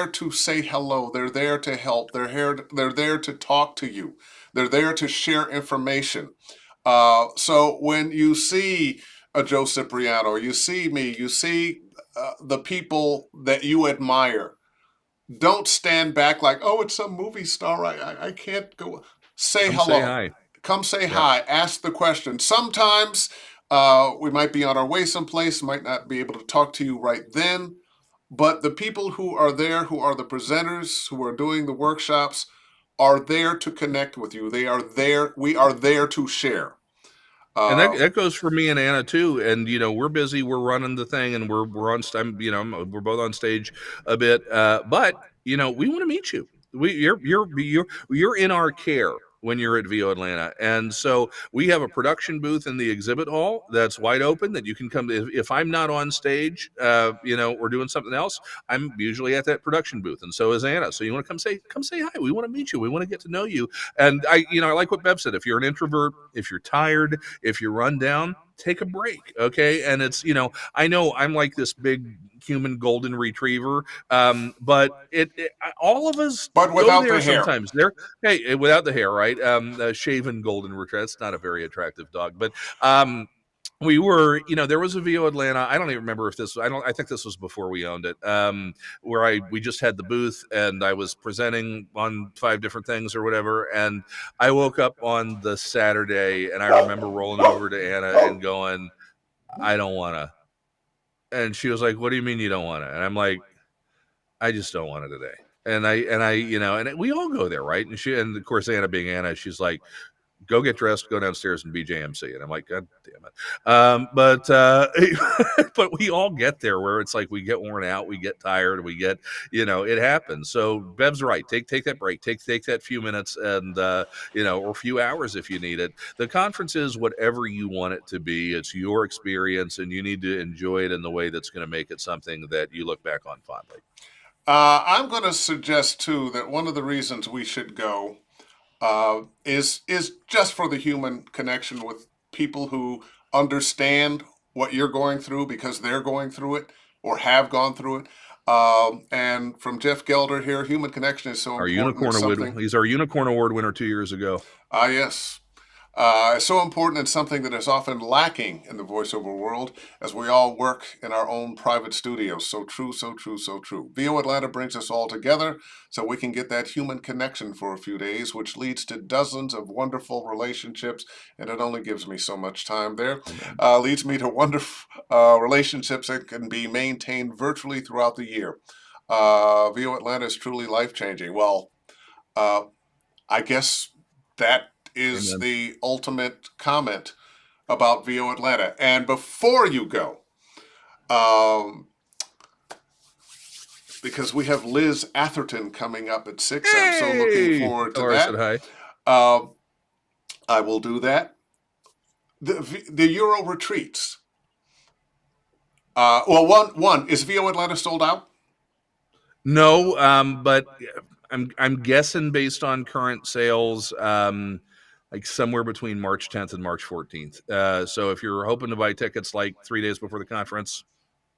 to say hello. They're there to help. They're there to talk to you. They're there to share information. So when you see a Joe Cipriano, you see me, you see the people that you admire, don't stand back like, oh, it's some movie star. I can't go. Say Come say hello. hi. Come say Yep. hi. Ask the question. Sometimes we might be on our way someplace, might not be able to talk to you right then. but the people who are there, who are the presenters, who are doing the workshops, are there to connect with you. They are there. We are there to share. And Uh, that goes for me and Anna too. And we're busy, we're running the thing, and we're on. We're both on stage a bit. But we want to meet you. You're in our care when you're at VO Atlanta, and so we have a production booth in the exhibit hall that's wide open that you can come. If I'm not on stage, or doing something else, I'm usually at that production booth, and so is Anna. So you want to come say hi. We want to meet you. We want to get to know you. And I like what Bev said. If you're an introvert, if you're tired, if you run down, take a break. Okay. And I know I'm like this big human golden retriever. But all of us but go without there the hair. sometimes. There, hey, without the hair, right? Shaven golden retriever. That's not a very attractive dog, but we were, there was a VO Atlanta. I don't even remember if I think this was before we owned it. Where we just had the booth and I was presenting on 5 different things or whatever. And I woke up on the Saturday and I remember rolling over to Anna and going, I don't want to. And she was like, what do you mean you don't want to? And I'm like, I just don't want it today. And we all go there, right? And of course, Anna being Anna, she's like, go get dressed, go downstairs and be JMC. And I'm like, God damn it. But we all get there where it's like we get worn out, we get tired, it happens. So Bev's right. Take that break, take that few minutes and, or a few hours if you need it. The conference is whatever you want it to be. It's your experience and you need to enjoy it in the way that's going to make it something that you look back on fondly. I'm going to suggest too that one of the reasons we should go is just for the human connection with people who understand what you're going through because they're going through it or have gone through it. And from Jeff Gelder here, human connection is so important. It's something. He's our Unicorn Award winner 2 years ago. Yes. It's so important and something that is often lacking in the voiceover world as we all work in our own private studios. So true, so true, so true. VO Atlanta brings us all together so we can get that human connection for a few days, which leads to dozens of wonderful relationships. And it only gives me so much time there. Leads me to wonderful relationships that can be maintained virtually throughout the year. VO Atlanta is truly life-changing. Well, I guess that is Amen. the ultimate comment about VO Atlanta. And before you go, because we have Liz Atherton coming up at 6, I'm so looking forward to Laura that. said hi. I will do that. The Euro retreats. One is VO Atlanta sold out? No, but I'm guessing based on current sales, like somewhere between March 10th and March 14th. So if you're hoping to buy tickets like 3 days before the conference,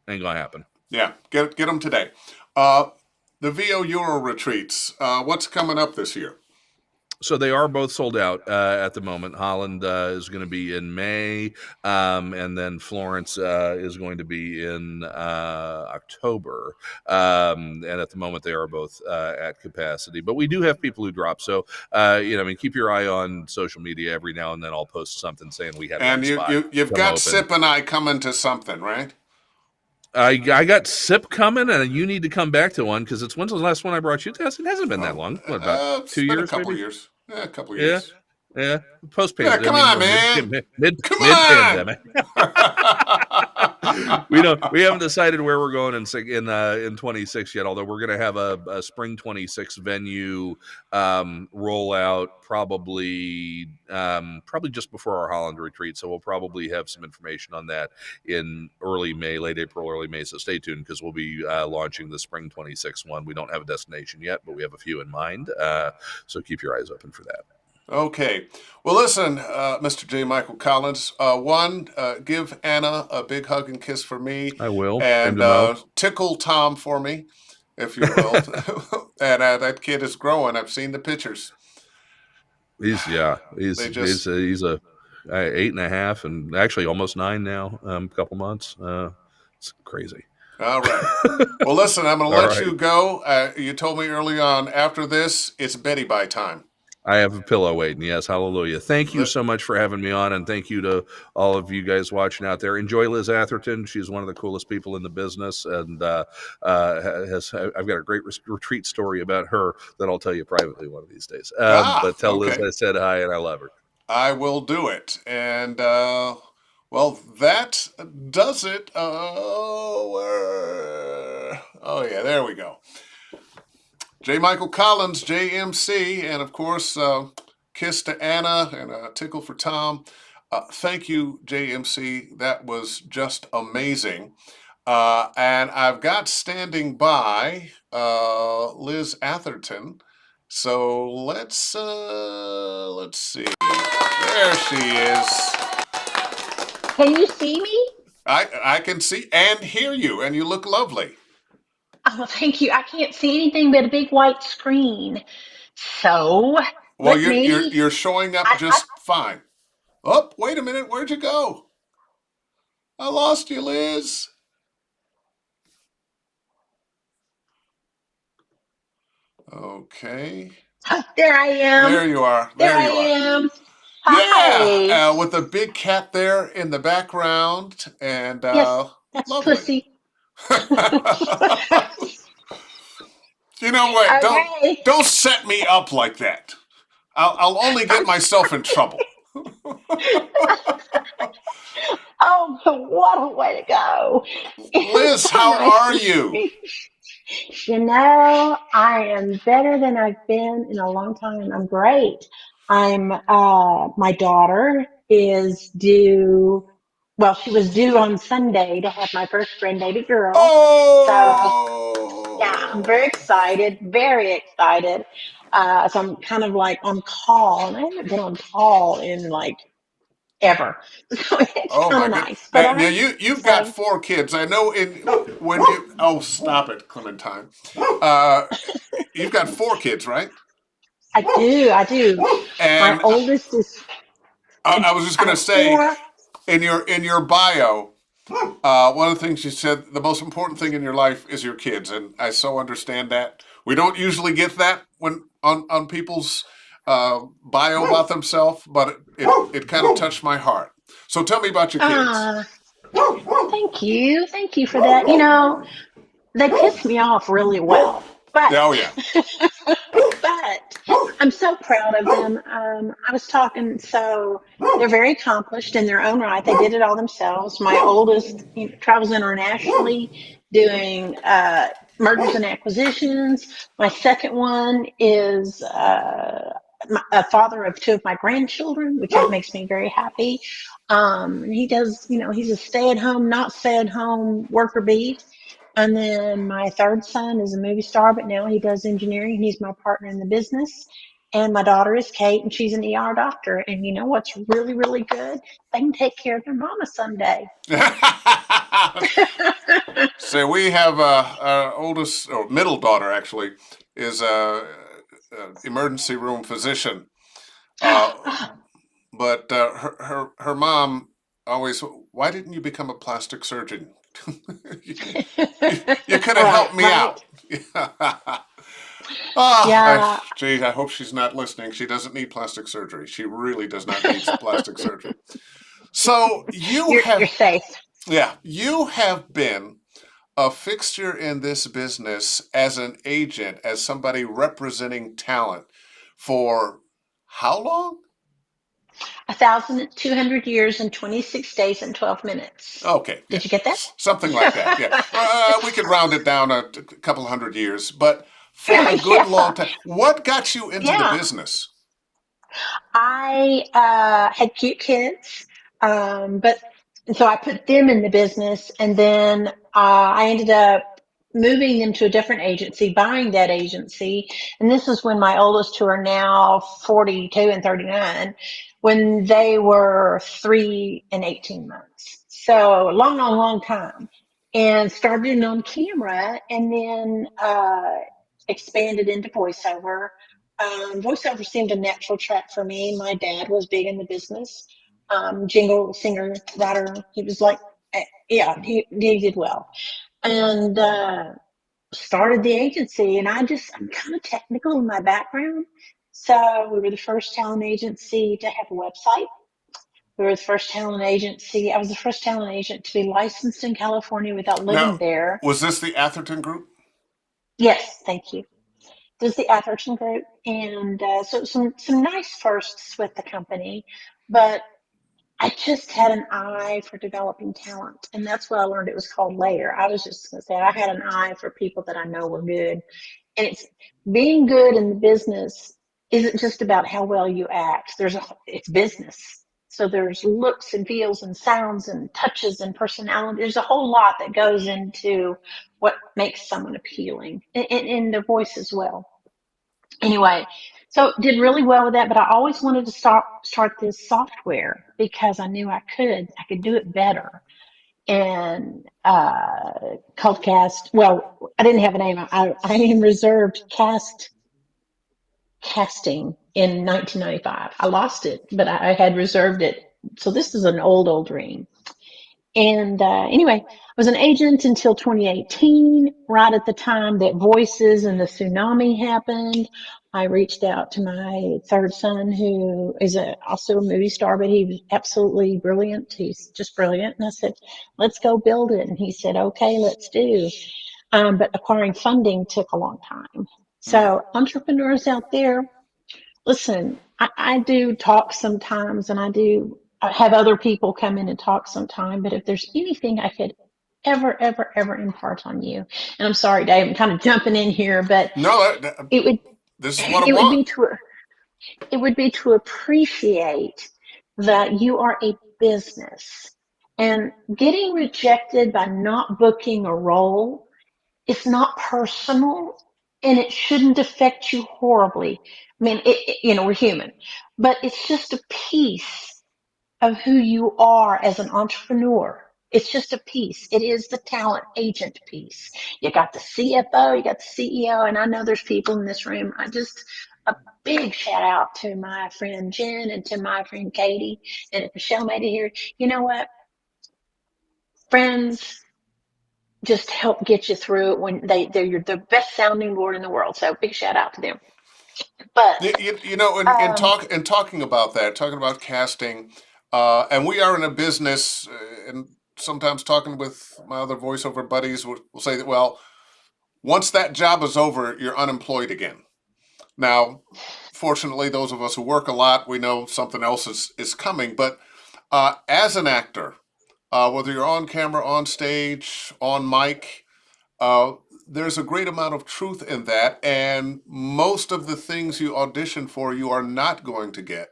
ain't gonna happen. Yeah, get them today. The VO Euro retreats. What's coming up this year? So they are both sold out at the moment. Holland is going to be in May, and then Florence is going to be in October. And at the moment, they are both at capacity. But we do have people who drop. So, keep your eye on social media. Every now and then I'll post something saying we have And you've got Sip and I coming to something, right? I got SIP coming, and you need to come back to one because when's the last one I brought you to? It hasn't been that long. What, about 2 years? A couple maybe? years. Yeah, a couple years. Yeah. Post pandemic. Come on, man. Mid pandemic. We haven't decided where we're going in 26 yet. Although we're going to have a spring 26 venue rollout probably just before our Holland retreat. So we'll probably have some information on that in early May, late April, early May. So stay tuned because we'll be launching the spring 26 one. We don't have a destination yet, but we have a few in mind. So keep your eyes open for that. Okay. Well, listen, Mr. J. Michael Collins. Give Anna a big hug and kiss for me. I will. And tickle Tom for me, if you will. And that kid is growing. I've seen the pictures. He's a 8.5 and actually almost 9 now. A couple months. It's crazy. All right. Well, listen, I'm going to let you go. You told me early on after this, it's Betty Bye time. I have a pillow waiting. Yes, hallelujah. Thank you The- so much for having me on, and thank you to all of you guys watching out there. Enjoy Liz Atherton. She's one of the coolest people in the business, and I've got a great retreat story about her that I'll tell you privately one of these days. But tell Liz okay. I said hi and I love her. I will do it. And, well, that does it. Oh, yeah, there we go. J. Michael Collins, JMC, and of course, kiss to Anna and a tickle for Tom. Thank you, JMC. That was just amazing. And I've got standing by Liz Atherton. So let's see. There she is. Can you see me? I can see and hear you, and you look lovely. Oh, thank you. I can't see anything but a big white screen. So Well, let you're me. you're showing up I just fine. Oh, wait a minute. Where'd you go? I lost you, Liz. Okay. there I am. There you are. There There I you are. am. Yeah, Hi. with the big cat there in the background, and Yes, that's lovely. Pussy. You know what? Don't Okay. don't set me up like that. I'll only get myself in trouble. Oh, what a way to go. It's Liz, so how nice are to you? see. I am better than I've been in a long time. I'm great. My daughter is due, well, she was due on Sunday to have my first grandbaby girl. So yeah, I'm very Oh, excited, very excited. So I'm kind of like on call, and I haven't been on call in like ever. So it's oh kind my of good. nice, but Now I'm you've got so 4 kids. I know in when you oh stop it, Clementine. Uh, you've got 4 kids, right? I do. My And oldest is, I was just I gonna have say four. in your bio, one of the things you said, the most important thing in your life is your kids, and I so understand that. We don't usually get that when on people's bio about themselves, but it kind of touched my heart. So tell me about your kids. Ah, thank you. Thank you for that. You know, they piss me off really well, but Oh yeah. but I'm so proud of them. I was talking, so they're very accomplished in their own right. They did it all themselves. My oldest travels internationally doing mergers and acquisitions. My second one is a father of two of my grandchildren, which makes me very happy. He does, he's a stay at home, not stay at home worker bee. And then my third son is a movie star, but now he does engineering. He's my partner in the business. And my daughter is Kate, and she's an ER doctor. And you know what's really, really good? They can take care of their mama someday. So we have our oldest or middle daughter actually is a emergency room physician. Uh, but her mom always, why didn't you become a plastic surgeon? you could have right, helped me right. out. Ah, Yeah, gee, I hope she's not listening. She doesn't need plastic surgery. She really does not need plastic surgery. So you're safe. you have been a fixture in this business as an agent, as somebody representing talent for how long? 1,200 years and 26 days and 12 minutes. Okay, yeah, Did you get that? something like that. Yeah, we could round it down a couple hundred years, but for a good long yeah, time. What got you into the yeah. business? I had cute kids, but and so I put them in the business, and then I ended up moving them to a different agency, buying that agency, and this is when my oldest, who are now 42 and 39, when they were 3 and 18 months. So a long, long, long time, and started on camera, and then expanded into voiceover. Voiceover seemed a natural track for me. My dad was big in the business. Jingle singer, writer. He was like, yeah, he did well. And started the agency. And I'm kind of technical in my background. So we were the first talent agency to have a website. We were the first talent agency. I was the first talent agent to be licensed in California without living Now, there. was this the Atherton group? Yes, thank you. This is the Atherton group, and so some nice firsts with the company, but I just had an eye for developing talent, and that's what I learned. It was called layer. I was just going to say I had an eye for people that I know were good, and it's being good in the business isn't just about how well you act. It's business. So there's looks and feels and sounds and touches and personality. There's a whole lot that goes into what makes someone appealing, and their voice as well. Anyway, so did really well with that, but I always wanted to start this software because I knew I could do it better. And called Cast. Well, I didn't have a name. I am reserved casting in 1995. I lost it, but I had reserved it. So this is an old dream. And anyway, I was an agent until 2018, right at the time that Voices and the tsunami happened. I reached out to my third son, who is also a movie star, but he was absolutely brilliant. He's just brilliant. And I said, let's go build it. And he said, okay, let's do. But acquiring funding took a long time. Mm. So entrepreneurs out there, listen, I do talk sometimes, and I have other people come in and talk sometime, but if there's anything I could ever impart on you, and I'm sorry, Dave, I'm kind of jumping in here, but No, it would, this is what I it would want. be it would be to appreciate that you are a business, and getting rejected by not booking a role, it's not personal, and it shouldn't affect you horribly. I mean, we're human, but it's just a piece of who you are as an entrepreneur. It's just a piece. It is the talent agent piece. You got the CFO, you got the CEO, and I know there's people in this room. A big shout out to my friend Jen and to my friend Katie. And if Michelle made it here, you know what? Friends just help get you through it when they're the best sounding board in the world. So big shout out to them. But You know, um, in talking about that, talking about casting, and we are in a business, and sometimes talking with my other voiceover buddies, will say that, well, once that job is over, you're unemployed again. Now, fortunately, those of us who work a lot, we know something else is coming. But as an actor, whether you're on camera, on stage, on mic, uh, there's a great amount of truth in that. And most of the things you audition for, you are not going to get.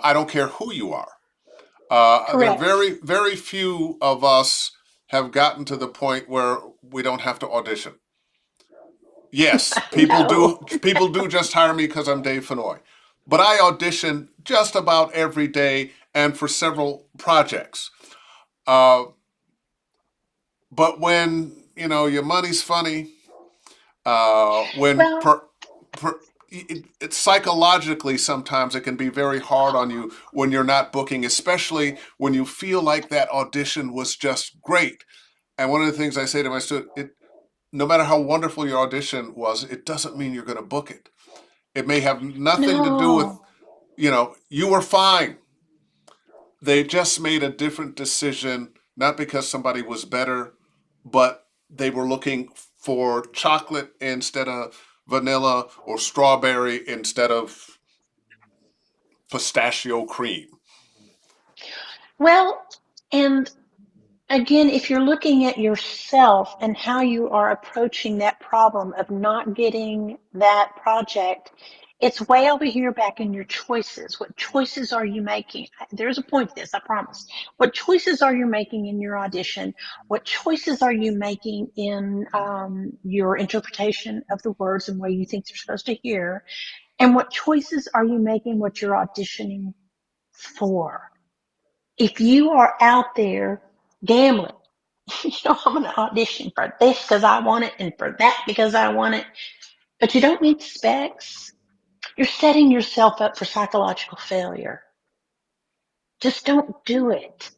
I don't care who you are. There are correct. very few of us have gotten to the point where we don't have to audition. Yes, No. people do just hire me because I'm Dave Fennoy. But I audition just about every day and for several projects. Uh, but when your money's funny, when Well, it psychologically sometimes it can be very hard on you when you're not booking, especially when you feel like that audition was just great. And one of the things I say to my students, no matter how wonderful your audition was, it doesn't mean you're going to book it. It may have nothing to do with, no. you were fine. They just made a different decision, not because somebody was better, but they were looking for chocolate instead of vanilla or strawberry instead of pistachio cream. Well, and again, if you're looking at yourself and how you are approaching that problem of not getting that project, it's way over here back in your choices. What choices are you making? There's a point to this, I promise. What choices are you making in your audition? What choices are you making in your interpretation of the words and what you think they're supposed to hear? And what choices are you making what you're auditioning for? If you are out there gambling, I'm going to audition for this because I want it and for that because I want it, but you don't meet the specs, you're setting yourself up for psychological failure. Just don't do it.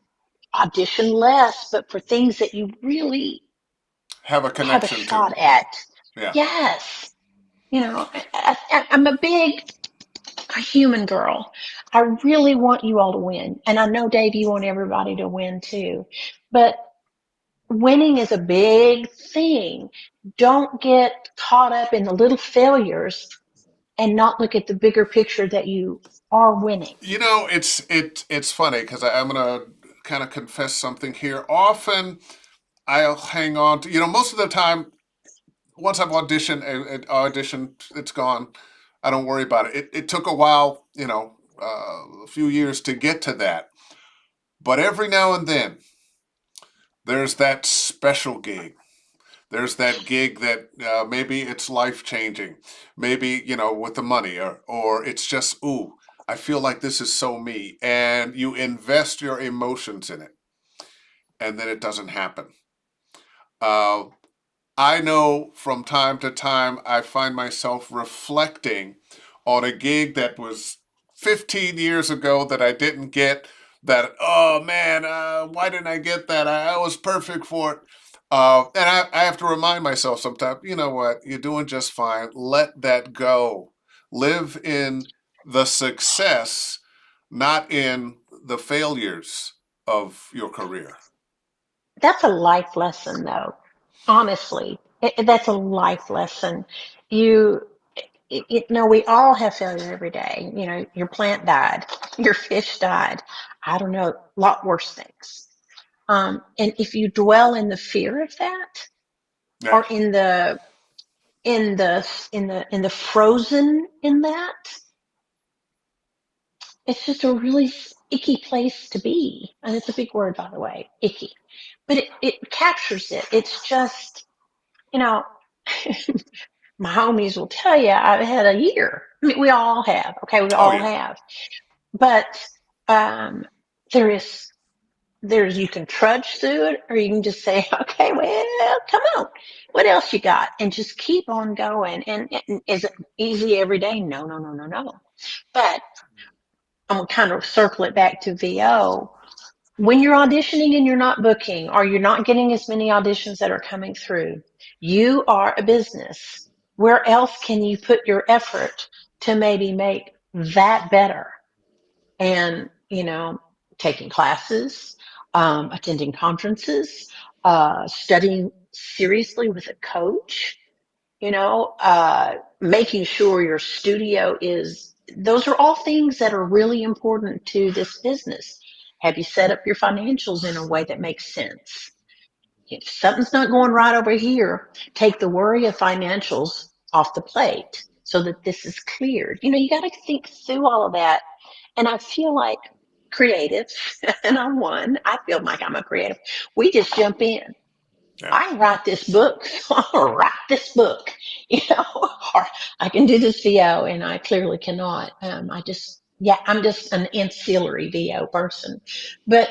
Audition less, but for things that you really Have a have a connection to. shot at. Yeah. Yes. I'm a human girl. I really want you all to win. And I know, Dave, you want everybody to win too. But winning is a big thing. Don't get caught up in the little failures and not look at the bigger picture that you are winning. It's funny because I'm gonna kind of confess something here. Often I'll hang on to, most of the time, once I've auditioned, it's gone. I don't worry about it. It took a while, a few years to get to that. But every now and then, there's that special gig. There's that gig that maybe it's life changing. Maybe, with the money, or it's just, ooh, I feel like this is so me. And you invest your emotions in it, and then it doesn't happen. Uh, I know from time to time I find myself reflecting on a gig that was 15 years ago that I didn't get. That, oh man, why didn't I get that? I was perfect for it. And I have to remind myself sometimes, you know what, you're doing just fine. Let that go. Live in the success, not in the failures of your career. That's a life lesson, though. Honestly, that's a life lesson. You, no, we all have failure every day. Your plant died, your fish died. I don't know, a lot worse things. And if you dwell in the fear of that, Yeah. or in the frozen in that, it's just a really icky place to be. And it's a big word, by the way, icky. But it captures it. It's just, you know, my homies will tell you I've had a year. I mean, we all have. Okay, we Oh all yeah. have. But um, there is you can trudge through it, or you can just say, okay, well, come on, what else you got, and just keep on going. And is it easy every day? No, no, no, no, no. But I'm gonna kind of circle it back to VO. When you're auditioning and you're not booking, or you're not getting as many auditions that are coming through, you are a business. Where else can you put your effort to maybe make that better? And, taking classes, attending conferences, studying seriously with a coach, making sure your studio those are all things that are really important to this business. Have you set up your financials in a way that makes sense? If something's not going right over here, take the worry of financials off the plate so that this is cleared. You got to think through all of that. And I feel like creatives, and I'm one, I feel like I'm a creative. We just jump in. Yeah. I can write this book. I'll write this book, or I can do this VO, and I clearly cannot. I'm just an ancillary VO person. But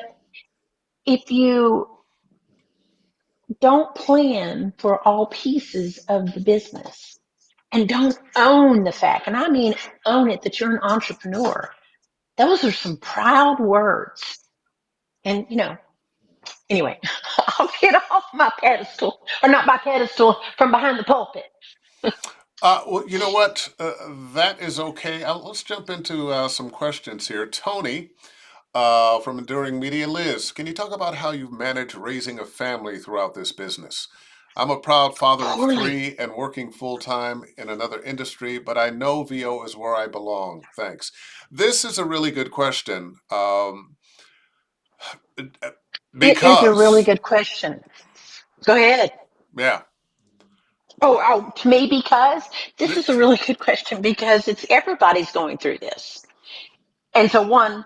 if you don't plan for all pieces of the business and don't own the fact, and I mean own it, that you're an entrepreneur, those are some proud words. And, anyway, I'll get off my pedestal, or not my pedestal, from behind the pulpit. Well, you know what? That is okay. Let's jump into some questions here. Tony from Enduring Media. Liz, can you talk about how you've managed raising a family throughout this business? I'm a proud father of Poorly. three and working full time in another industry, but I know VO is where I belong. Thanks. This is a really good question It is a really because, good question. Go ahead. yeah, To me, because this is a really good question, because it's everybody's going through this. And so one,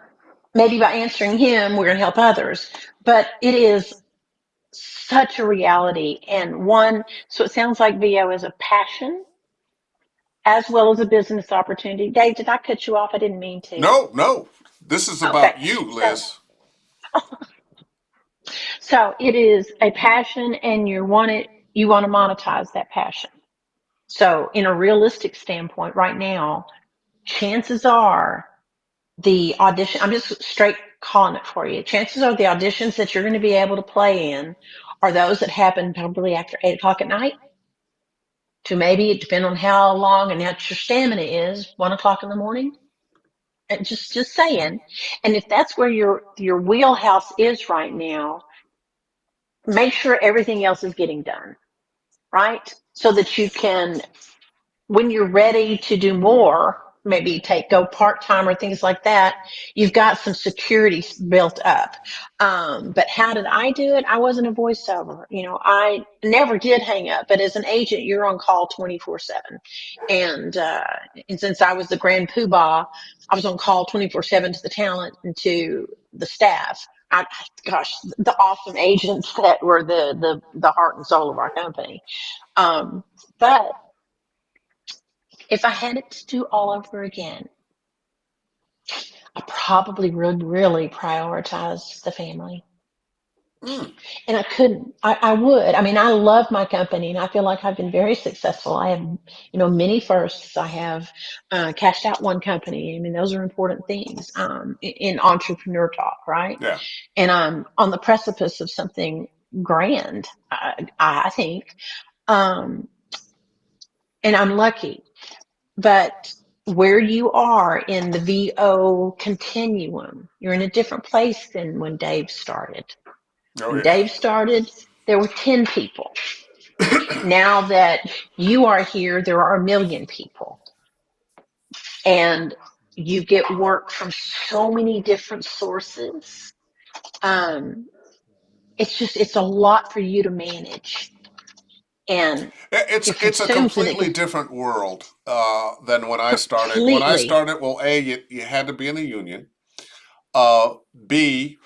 maybe by answering him, we're going to help others, but it is such a reality. And one, so it sounds like VO is a passion as well as a business opportunity. Dave, did I cut you off? I didn't mean to. no, no, this is Okay. about you, So, Liz. so it is a passion, and you want to monetize that passion. So in a realistic standpoint right now, chances are the audition, I'm just straight calling it for you. Chances are the auditions that you're going to be able to play in are those that happen probably after 8 o'clock at night. to maybe, depending on how long and how your stamina is, 1 o'clock in the morning. And just saying. And if that's where your wheelhouse is right now, make sure everything else is getting done, right? So that you can, when you're ready to do more, maybe go part-time or things like that, you've got some security built up. But how did I do it? I wasn't a voiceover. I never did hang up, but as an agent, you're on call 24/7. And, and since I was the grand poobah, I was on call 24/7 to the talent and to the staff. Gosh, the awesome agents that were the heart and soul of our company. But if I had it to do all over again, I probably would really prioritize the family. And I couldn't. I would. I mean, I love my company and I feel like I've been very successful. I have, many firsts. I have cashed out one company. I mean, those are important things in entrepreneur talk, right? Yeah. And I'm on the precipice of something grand, I think. Um, and I'm lucky. But where you are in the VO continuum, you're in a different place than when Dave started. Oh When yeah. Dave started, there were 10 people. Now that you are here, there are 1 million people. And you get work from so many different sources. It's a lot for you to manage. And it It's a consumes and it completely can different world than when I started. When I completely. started, well, A, you had to be in a union. B,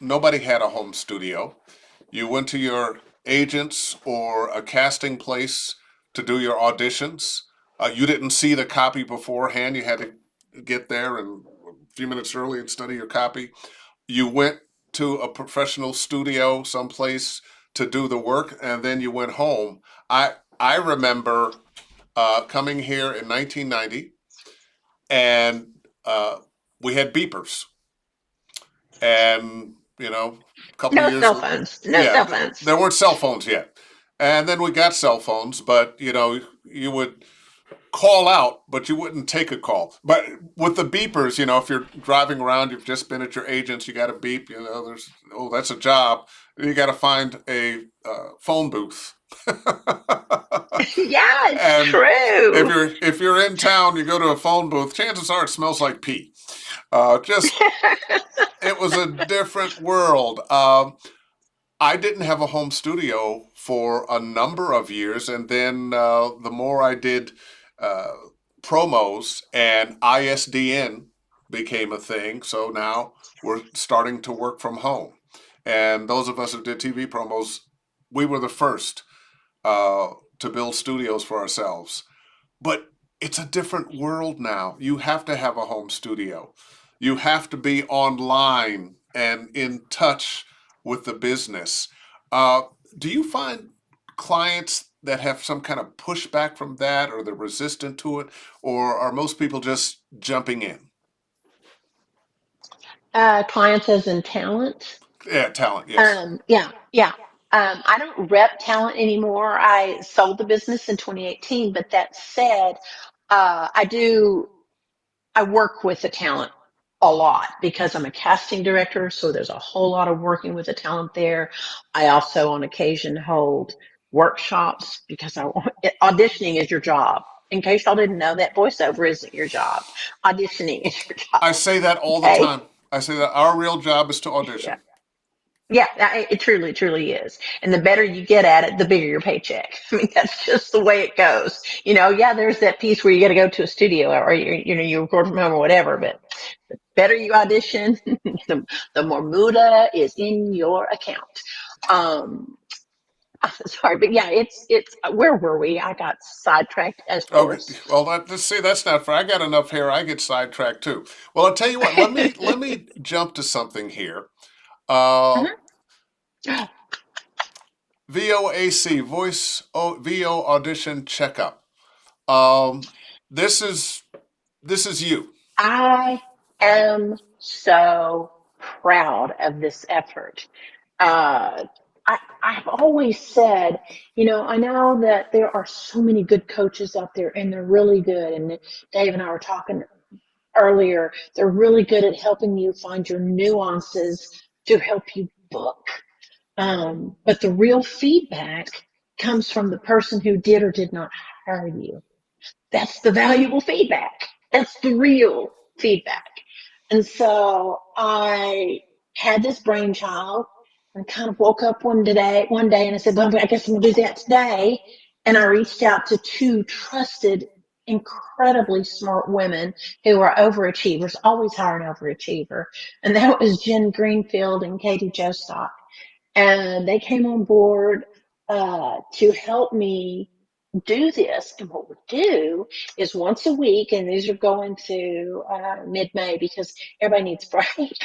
nobody had a home studio. You went to your agents or a casting place to do your auditions. You didn't see the copy beforehand. You had to get there and a few minutes early and study your copy. You went to a professional studio someplace to do the work, and then you went home. I remember coming here in 1990, and we had beepers, and a couple of No years, cell phones. No yeah, cell phones. there weren't cell phones yet, and then we got cell phones, but you would call out, but you wouldn't take a call. But with the beepers, if you're driving around, you've just been at your agent's, you got to beep. That's a job. You got to find a phone booth. Yeah, it's And if true. you're in town, you go to a phone booth. Chances are it smells like pee. Just it was a different world. I didn't have a home studio for a number of years, and then the more I did uh, promos, and ISDN became a thing. So now we're starting to work from home, and those of us who did TV promos, we were the first to build studios for ourselves. But it's a different world now. You have to have a home studio. You have to be online and in touch with the business. Uh, do you find clients that have some kind of pushback from that, or they're resistant to it, or are most people just jumping in? Clients as in talent. Yeah, talent, yes. Yeah, yeah. I don't rep talent anymore. I sold the business in 2018, but that said, I do. I work with the talent a lot because I'm a casting director, so there's a whole lot of working with the talent there. I also, on occasion, hold workshops because auditioning is your job. In case y'all didn't know, that voiceover isn't your job. Auditioning is your I job. say that all the Okay. time. I say that our real job is to Yeah. audition. Yeah, it truly, truly is. And the better you get at it, the bigger your paycheck. I mean, that's just the way it goes. Yeah, there's that piece where you got to go to a studio or you record from home or whatever, but the better you audition, the more muda is in your account. Um, sorry, but yeah, it's, where were we? I got sidetracked as Okay, horse. well, let's see. That's not fair. I got enough hair. I get sidetracked too. Well, I'll tell you what. Let me jump to something here. Uh, Mhm. VOAC VO audition checkup. Um, this is you. I am so proud of this effort. Uh, I've always said, I know that there are so many good coaches out there and they're really good. And Dave and I were talking earlier, they're really good at helping you find your nuances to help you book. But the real feedback comes from the person who did or did not hire you. That's the valuable feedback. That's the real feedback. And so I had this brainchild and kind of woke up one day and I said, well, I guess I'm gonna do that today. And I reached out to two trusted, incredibly smart women who are overachievers, always hire an overachiever. And that was Jen Greenfield and Katie Jostock. And they came on board to help me do this. And what we do is once a week, and these are going to mid-May because everybody needs a break,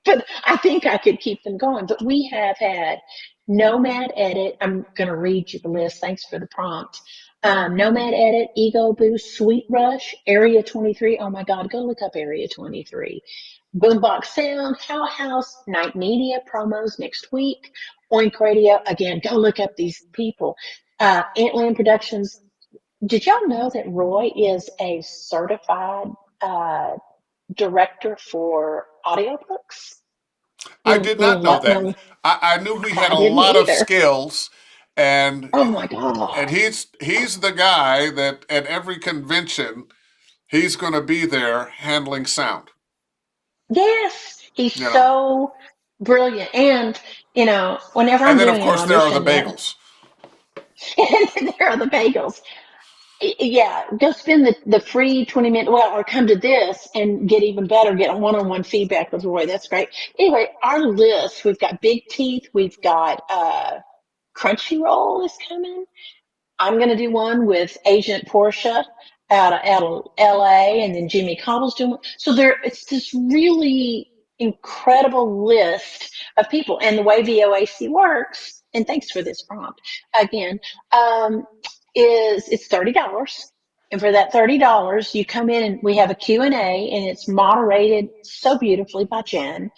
but I think I could keep them going. But we have had Nomad Edit. I'm going to read you the list. Thanks for the prompt. Nomad Edit, Ego Boost, Sweet Rush, Area 23. Oh my God, go look up Area 23. Boombox Sound, How House, Night Media, Promos Next Week, Oink Radio. Again, go look up these people. Antland Productions. Did y'all know that Roy is a certified uh, director for audiobooks? I You did you not know that. know, I knew he had I a didn't lot of either. skills, and Oh my God. he's the guy that at every convention he's going to be there handling sound. Yes, he's You know, so brilliant. And, whenever and I'm then of doing an course there are the audition, bagels. and there are the bagels. Yeah, go spend the free 20 minutes, well, or come to this and get even better, get a one-on-one feedback with Roy. That's great. Anyway, our list, we've got Big Teeth, we've got Crunchyroll is coming. I'm going to do one with Agent Portia out of LA, and then Jimmy Cobble's doing one. So it's this really incredible list of people. And the way VOAC works, and thanks for this prompt again, um, is it's $30. And for that $30, you come in and we have a Q&A, and it's moderated so beautifully by Jen,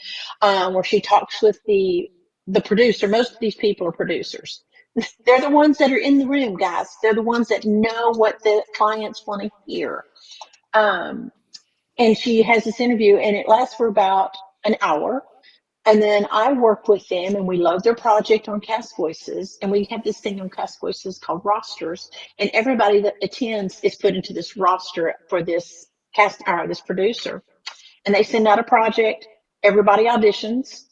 where she talks with the producer. Most of these people are producers. They're the ones that are in the room, guys. They're the ones that know what the clients want to hear. Um, and she has this interview, and it lasts for about an hour. And then I work with them, and we load their project on Cast Voices. And we have this thing on Cast Voices called rosters. And everybody that attends is put into this roster for this this producer, and they send out a project. Everybody auditions.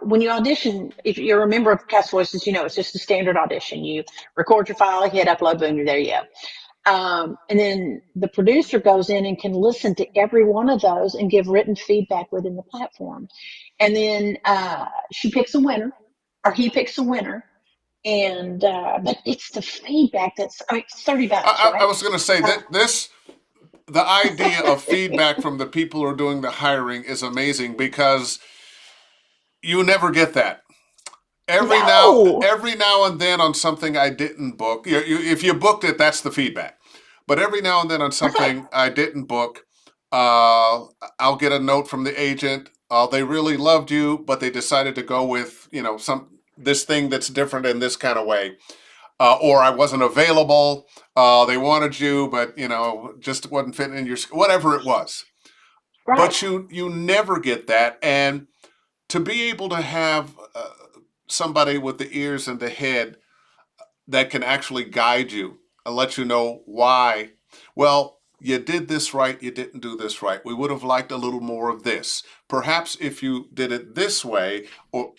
When you audition, if you're a member of Cast Voices, it's just a standard audition. You record your file, hit upload, boom, you're there you go. And then the producer goes in and can listen to every one of those and give written feedback within the platform. And then she picks a winner, or he picks a winner. And but it's the feedback it's $30, I right? was going to say that the idea of feedback from the people who are doing the hiring is amazing because you never get that. No, Every now and then on something I didn't book, if you booked it, that's the feedback. But every now and then on right, something I didn't book, uh, I'll get a note from the agent. They really loved you, but they decided to go with some this thing that's different in this kind of way. Or I wasn't available. They wanted you, but just wasn't fitting in your whatever it was. right. But you never get that, and to be able to have somebody with the ears and the head that can actually guide you and let you know why. Well, you did this right, you didn't do this right. We would have liked a little more of this. Perhaps if you did it this way, or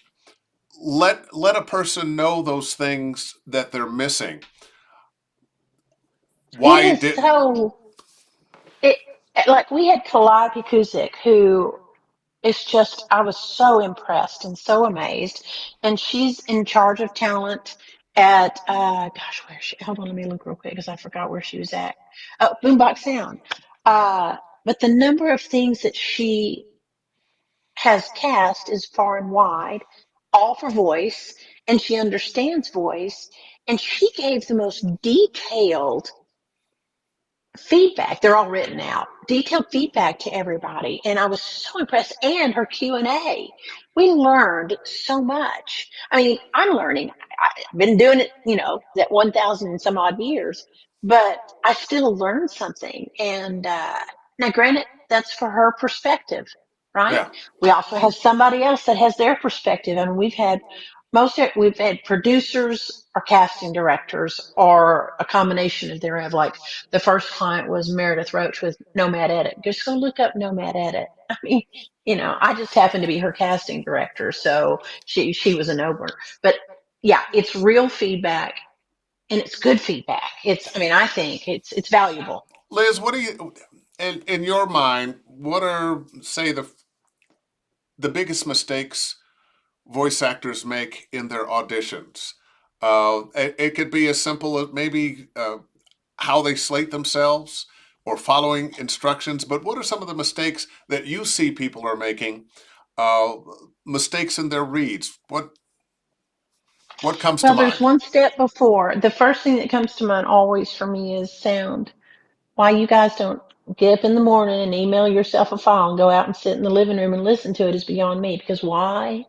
let a person know those things that they're missing. It Why you is didn't. so it like we had Kalai Kuzik, who is just I was so impressed and so amazed, and she's in charge of talent at gosh, where is she? Hold on, let me look real quick because I forgot where she was at. Oh, Boombox Sound. But the number of things that she has cast is far and wide, all for voice, and she understands voice, and she gave the most detailed feedback. They're all written out, detailed feedback to everybody. And I was so impressed. And her Q&A, we learned so much. I mean, I'm learning. I've been doing it, that 1,000 and some odd years, but I still learned something. And now, granted, that's for her perspective, right? Yeah. We also have somebody else that has their perspective. And we've had producers or casting directors or a combination of thereof. Like the first client was Meredith Roach with Nomad Edit. Just go look up Nomad Edit. I mean, I just happened to be her casting director, so she was a no-brainer. But yeah, it's real feedback and it's good feedback. I think it's valuable. Liz, what do you, in your mind, what are, say, the biggest mistakes voice actors make in their auditions? It could be as simple as maybe how they slate themselves or following instructions, but what are some of the mistakes that you see people are making? Uh, Mistakes in their reads. What comes to Well, there's mind? one step before. The first thing that comes to mind always for me is sound. Why you guys don't get up in the morning and email yourself a file and go out and sit in the living room and listen to it is beyond me. Because why?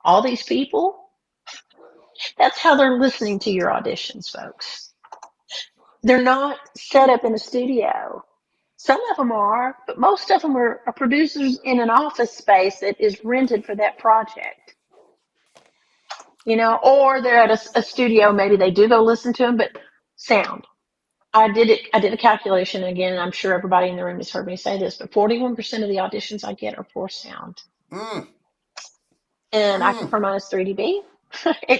All these people, that's how they're listening to your auditions, folks. They're not set up in a studio. Some of them are, but most of them are producers in an office space that is rented for that project. Or they're at a studio. Maybe they do go listen to them, but sound. I did it. I did a calculation again. And I'm sure everybody in the room has heard me say this, but 41% of the auditions I get are for sound, Mm, and I mm. prefer minus 3 dB.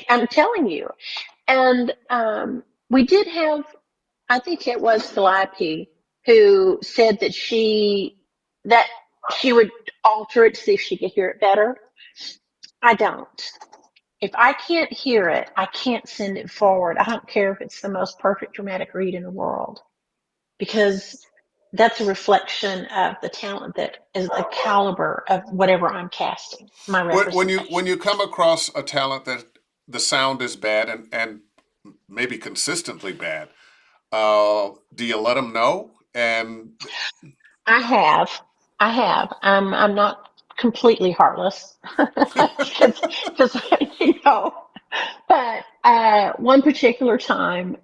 I'm telling you. And we did have, I think it was Calliope who said that she would alter it to see if she could hear it better. I don't. If I can't hear it, I can't send it forward. I don't care if it's the most perfect dramatic read in the world, because that's a reflection of the talent that is the caliber of whatever I'm casting, my When representation. you come across a talent that the sound is bad and maybe consistently bad, do you let them know? And I have, I have. I'm not completely heartless, because but one particular time,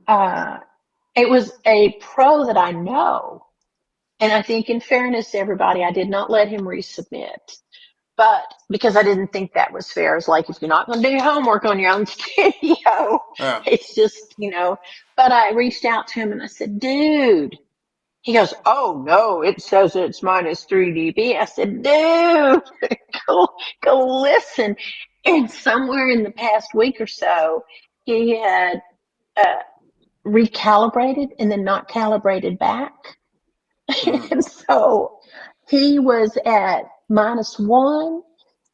it was a pro that I know, and I think in fairness to everybody, I did not let him resubmit. But because I didn't think that was fair, it's like, if you're not going to do your homework on your own studio, yeah, it's just, But I reached out to him and I said, dude, he goes, oh no, it says it's minus 3 dB. I said, dude, go, go listen. And somewhere in the past week or so, he had uh, recalibrated and then not calibrated back. mm, And so he was at -1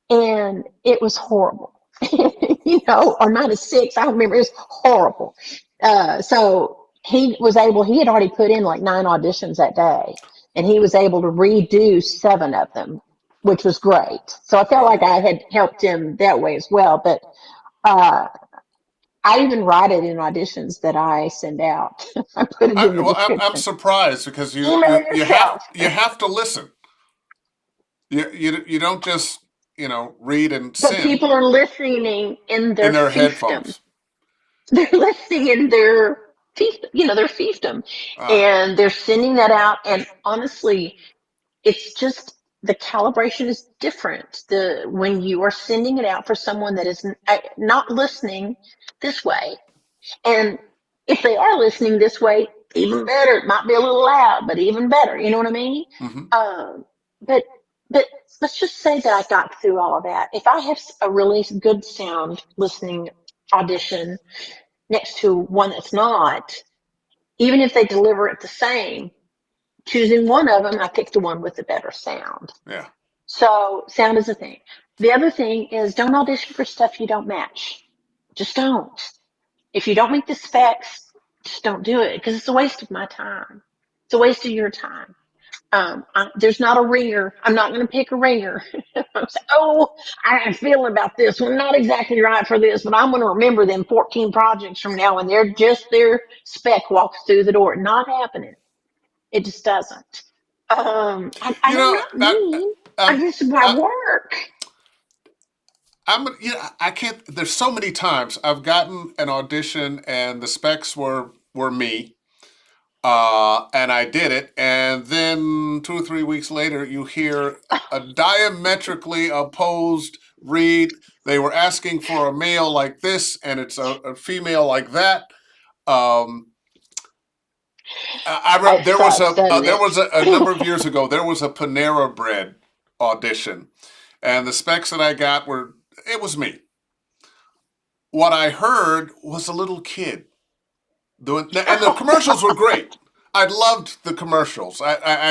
and it was horrible. Or -6. I don't remember. It was horrible. So he had already put in like 9 auditions that day, and he was able to redo 7 of them, which was great. So I felt like I had helped him that way as well. But uh, I even write it in auditions that I send out. I put it in the I'm description. surprised because Email yourself. you have to listen. You don't just read and But send people are listening in in their their fiefdom. headphones. They're listening in their fiefdom, Ah, and they're sending that out. And honestly, it's just the calibration is different. When you are sending it out for someone that is not listening this way, and if they are listening this way, even better. It might be a little loud, but even better. You know what I mean? mm-hmm. Um, but but let's just say that I got through all of that. If I have a really good sound listening audition next to one that's not, even if they deliver it the same, choosing one of them, I pick the one with the better sound. Yeah. So sound is a thing. The other thing is, don't audition for stuff you don't match. Just don't. If you don't meet the specs, just don't do it, because it's a waste of my time. It's a waste of your time. There's not a ringer. I'm not going to pick a ringer. I'm saying, oh, I have a feeling about this one. Not exactly right for this, but I'm going to remember them 14 projects from now when they're just their spec walks through the door. Not happening. It just doesn't. I'm You know, not mean. um, This is my I, work. I can't. There's so many times I've gotten an audition and the specs were me, and I did it, and then 2 or 3 weeks later, you hear a diametrically opposed read. They were asking for a male like this, and it's a female like that. Um, It there was sucks, doesn't a it? number of years ago. There was a Panera Bread audition, and the specs that I got were it was me. What I heard was a little kid doing, and the commercials were great. I loved the commercials.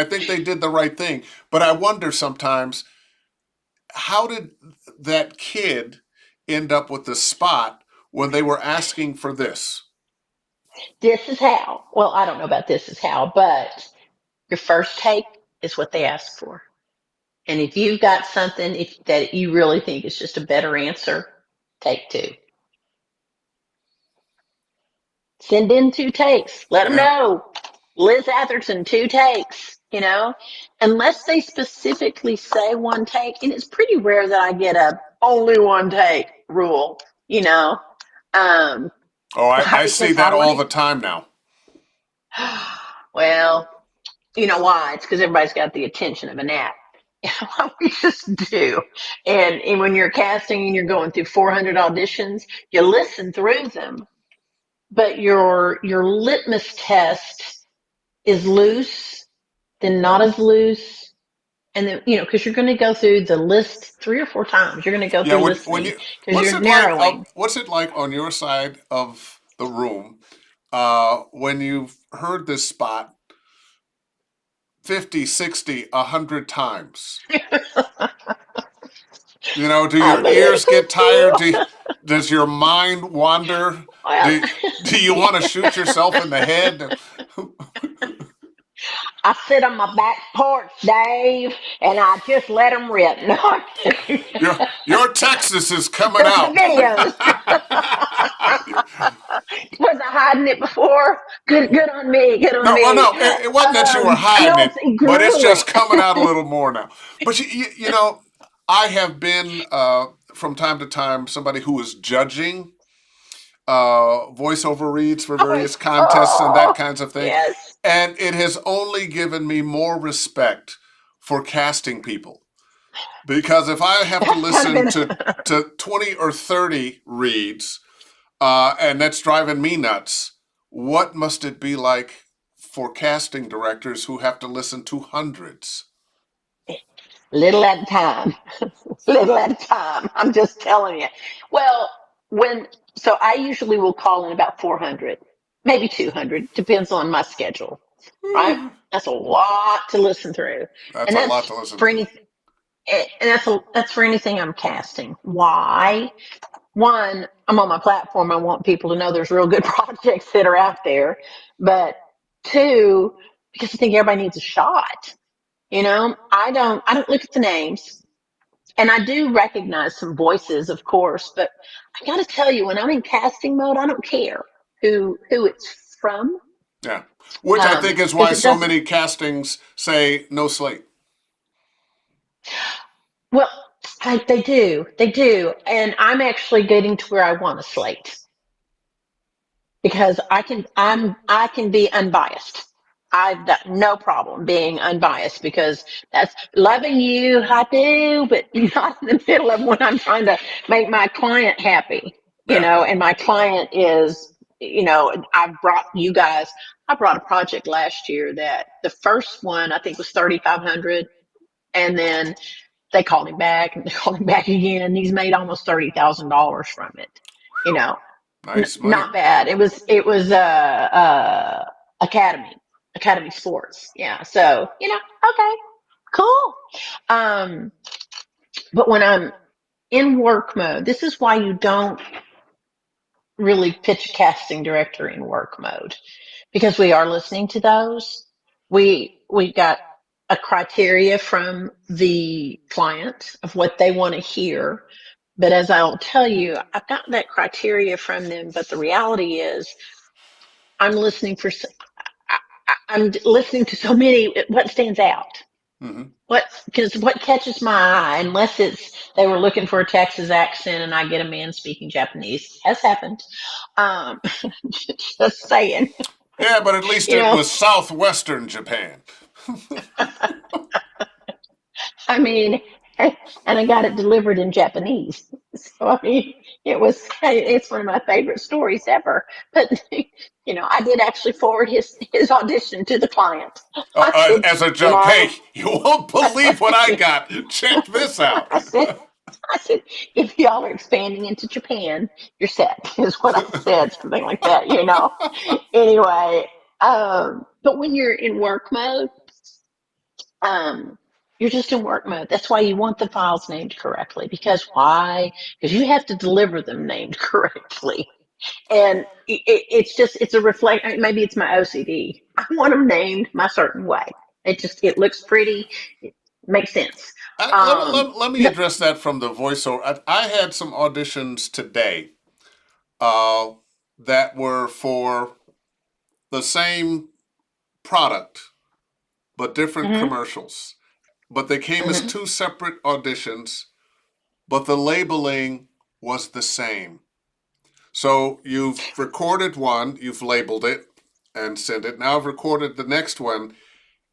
I think they did the right thing. But I wonder sometimes, how did that kid end up with the spot when they were asking for this? This is how. Well, I don't know about this is how, but your first take is what they ask for. And if you've got something that you really think is just a better answer, take two. Send in two takes. Let them Yeah. know. Liz Atherton, two takes, unless they specifically say one take. And it's pretty rare that I get a only one take rule, you know. Um, Oh, I see because I that want all the time now. to, well, you know why? It's because everybody's got the attention of a gnat. We just do. And when you're casting and you're going through 400 auditions, you listen through them, but your litmus test is loose, then not as loose, and then because you're going to go through the list 3 or 4 times. You're going to go Yeah. through When listening you because you're narrowing. what's it like on your side of the room when you've heard this spot 50, 60, 100 times? Do I'm your a little ears get tired? confused. Does your mind wander? Well, Do you want to shoot yourself in the head? I sit on my back porch, Dave, and I just let them rip. No, I'm kidding. Your Texas is coming The out. videos. Was I hiding it before? Good on me. Good on No, well, me. no, it wasn't that you were hiding No, it, it but it's grew just coming out a it. little more now. But I have been from time to time somebody who is judging voiceover reads for Oh, various contests and that oh, kinds of things, yes. and it has only given me more respect for casting people. Because if I have to That's kind of listen been. to 20 or 30 reads, and that's driving me nuts, what must it be like for casting directors who have to listen to hundreds? Little at a time. Little at a time. I'm just telling you. Well, so I usually will call in about 400, maybe 200, depends on my schedule, right? That's a lot to listen through. That's And a lot that's to listen for to. anything. And that's for anything I'm casting. Why? One, I'm on my platform. I want people to know there's real good projects that are out there. But two, because I think everybody needs a shot. I don't look at the names, and I do recognize some voices, of course, but I got to tell you, when I'm in casting mode, I don't care who it's from, Yeah. Which I think is because why it so doesn't. many castings say no slate. Well, they do, and I'm actually getting to where I want a slate because I can be unbiased. I've got no problem being unbiased because that's loving you. I do, but not in the middle of when I'm trying to make my client happy, Yeah. and my client is, I brought a project last year that the first one I think was 3,500, and then they called him back and they called him back again. He's made almost $30,000 from it. You know, Nice money. Not bad. It was academy sports. Yeah. So okay, cool. Um, but when I'm in work mode, this is why you don't really pitch a casting director in work mode, because we are listening to those. We got a criteria from the client of what they want to hear. But as I'll tell you, I've gotten that criteria from them. But the reality is, I'm listening for. I'm listening to so many. What stands out? Hmm. Because what catches my eye, unless it's they were looking for a Texas accent and I get a man speaking Japanese, has happened. Um, just saying, Yeah, but at least you it know, was southwestern Japan. I mean, and I got it delivered in Japanese. So, I mean, it's one of my favorite stories ever. But, I did actually forward his audition to the client. I said, As a you joke, know, hey, you won't believe what I got. Check this out. I said, I said, if y'all are expanding into Japan, you're set, is what I said, something like that. Anyway, but when you're in work mode, um, you're just in work mode. That's why you want the files named correctly. Because why? Because you have to deliver them named correctly. And it's a reflect. Maybe it's my OCD. I want them named my certain way. It looks pretty. It makes sense. Let me No, address that from the voiceover. I had some auditions today that were for the same product but different hmm commercials. But they came as hmm two separate auditions, but the labeling was the same. So you've recorded one, you've labeled it and sent it. Now I've recorded the next one,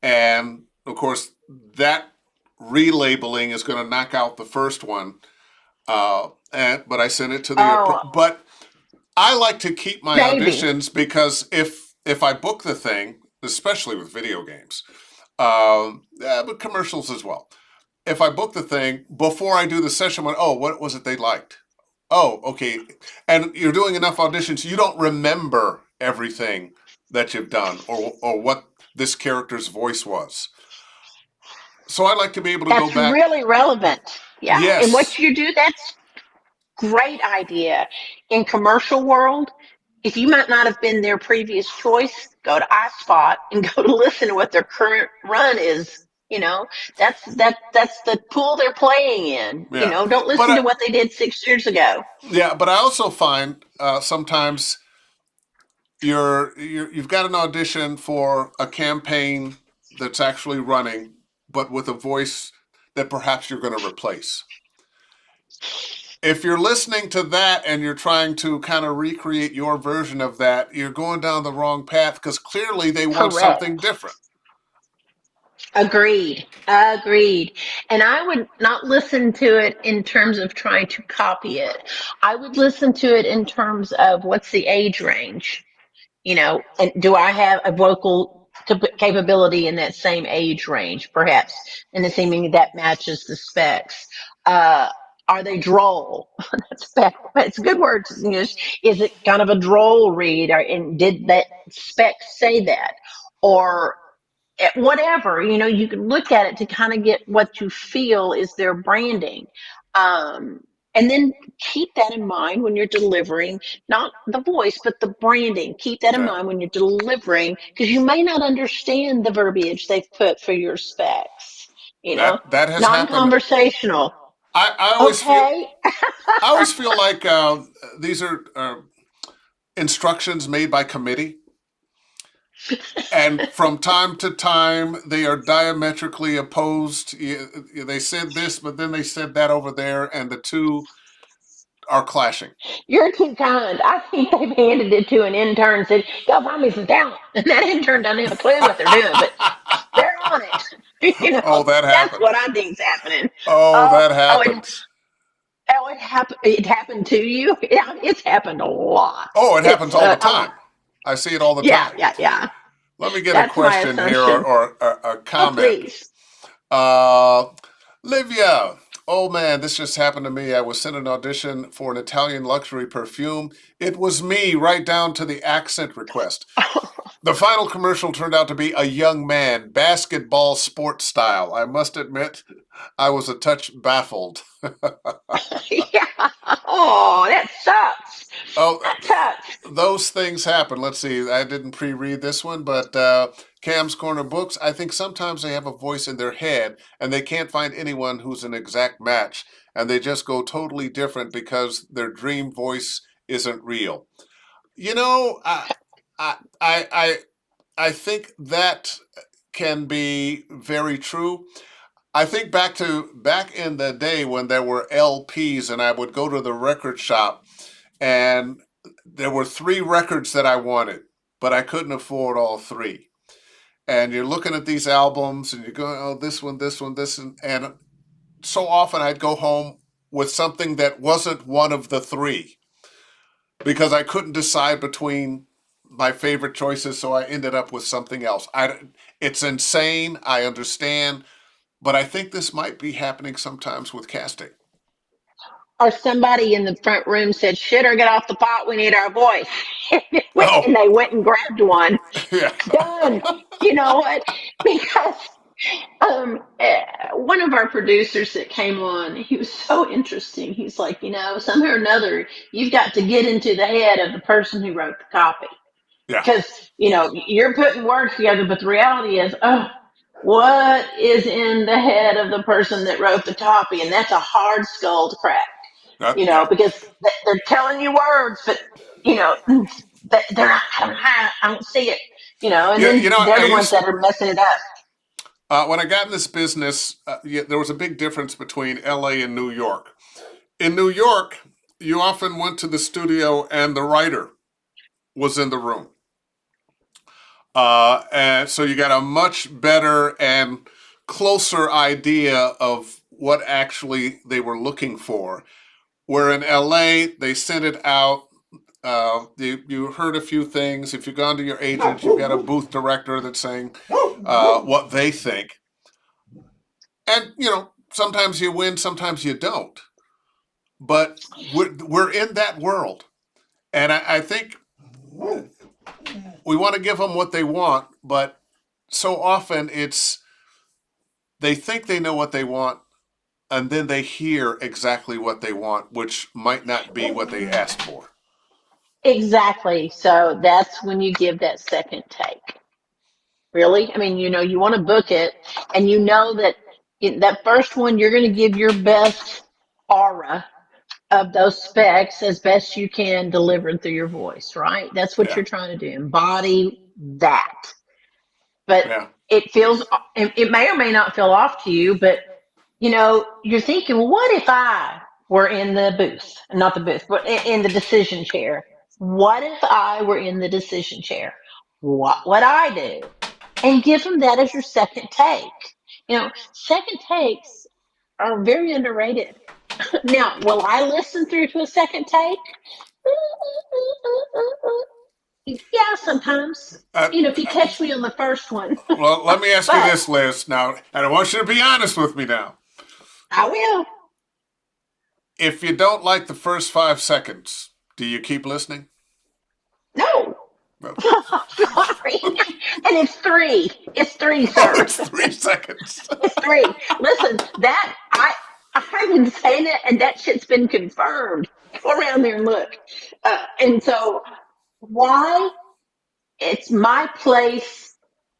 and of course that relabeling is going to knock out the first one. But I sent it to the. Oh, But I like to keep my maybe. auditions because if I book the thing, especially with video games, but commercials as well. If I book the thing before I do the session, what was it they liked? Oh, okay. And you're doing enough auditions, you don't remember everything that you've done or what this character's voice was. So I like to be able to go That's back. really relevant. Yeah. And what Yes. you do, that's great idea. In commercial world, if you might not have been their previous choice, go to iSpot and go to listen to what their current run is. That's the pool they're playing in. Yeah. Don't But listen to what they did 6 years ago. yeah, but I also find sometimes you've got an audition for a campaign that's actually running, but with a voice that perhaps you're going to replace. If you're listening to that and you're trying to kind of recreate your version of that, you're going down the wrong path because clearly they want something Correct. different. Agreed. Agreed. And I would not listen to it in terms of trying to copy it. I would listen to it in terms of what's the age range. And do I have a vocal capability in that same age range, perhaps, and assuming that matches the specs? Uh, are they droll? It's a good word to use. Is it kind of a droll read, and did that spec say that, or whatever? You can look at it to kind of get what you feel is their branding. Um, and then keep that in mind when you're delivering, not the voice, but the branding. Keep that in Yeah, mind when you're delivering, because you may not understand the verbiage they've put for your specs. that has happened. Non-conversational. I always feel Okay. I always feel like these are instructions made by committee, and from time to time they are diametrically opposed. They said this, but then they said that over there, and the two are clashing. You're too kind. I think they've handed it to an intern and said, go find me some talent. And that intern doesn't have a clue what they're doing, but they're on it. Oh, that That's what happens. I think's happening. Oh, Oh, that oh, it, happens. it happened. It happened to you. Yeah, it's happened a lot. Oh, it happens It's all the a lot. time. I see it all the Yeah, time. yeah, yeah. Let me get a That's my question here assumption. or a Oh, comment. please. Uh, Livia, oh man, this just happened to me. I was sent an audition for an Italian luxury perfume. It was me, right down to the accent request. The final commercial turned out to be a young man, basketball sports style. I must admit, I was a touch baffled. Yeah. Oh, that sucks. Oh, That sucks. those things happen. Let's see. I didn't pre-read this one, but Cam's Corner Books. I think sometimes they have a voice in their head, and they can't find anyone who's an exact match, and they just go totally different because their dream voice isn't real. You know, I, I I think that can be very true. I think back in the day when there were LPs and I would go to the record shop and there were three records that I wanted, but I couldn't afford all three. And you're looking at these albums and you're going, oh, this one, and so often I'd go home with something that wasn't one of the three because I couldn't decide between my favorite choices, so I ended up with something else. It's insane, I understand, but I think this might be happening sometimes with casting. Or somebody in the front room said, "Shit, or get off the pot. We need our voice." Oh, And they went and grabbed one. yeah, Done. You know what? Because one of our producers that came on, he was so interesting. He's like, somehow or another, you've got to get into the head of the person who wrote the copy. yeah, Because, you're putting words together, but the reality is, oh, what is in the head of the person that wrote the copy? And that's a hard skull to crack, yeah. because they're telling you words, but, they're not, I don't see it, and Yeah, then they're I the ones used that are messing it up. when I got in this business, yeah, there was a big difference between LA and New York. In New York, you often went to the studio and the writer was in the room. And so you got a much better and closer idea of what actually they were looking for. Where in LA, they sent it out. You heard a few things. If you've gone to your agent, you've got a booth director that's saying what they think. And, sometimes you win, sometimes you don't. But we're in that world. And I think we want to give them what they want, but so often they think they know what they want, and then they hear exactly what they want, which might not be what they asked for. Exactly. So that's when you give that second take. Really? I mean, you want to book it, and you know that that first one, you're going to give your best aura of those specs as best you can delivered through your voice, right? That's what Yeah, you're trying to do. Embody that. But yeah, it may or may not feel off to you, but you're thinking, well, what if I were in the booth, not the booth, but in the decision chair? What if I were in the decision chair? What would I do? And give them that as your second take. Second takes are very underrated. Now, will I listen through to a second take? Yeah, sometimes. uh, If you catch me on the first one. well, let me ask you But this, Liz. Now, and I want you to be honest with me now. I will. If you don't like the first 5 seconds, do you keep listening? No. Okay. Sorry. And it's three. It's three, Oh, sir. it's 3 seconds. It's three. Listen, I've been saying it, and that shit's been confirmed. Go around there and look. And so, why? It's my place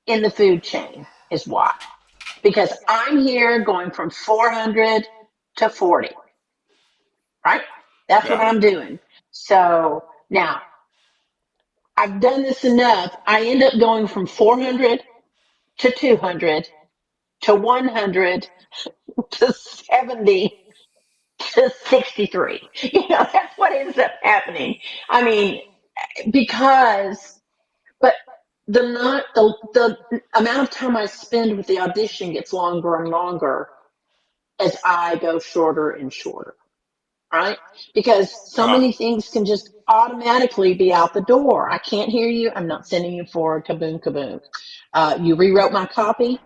in the food chain is why. Because I'm here going from 400 to 40, right? That's what Yeah. I'm doing. So now I've done this enough. I end up going from 400 to 200 to 100 to 70 to 63. That's what ends up happening. I mean, because, but the amount of time I spend with the audition gets longer and longer as I go shorter and shorter, right? Because so Uh, many things can just automatically be out the door. I can't hear you. I'm not sending you forward. Kaboom, kaboom. You rewrote my copy.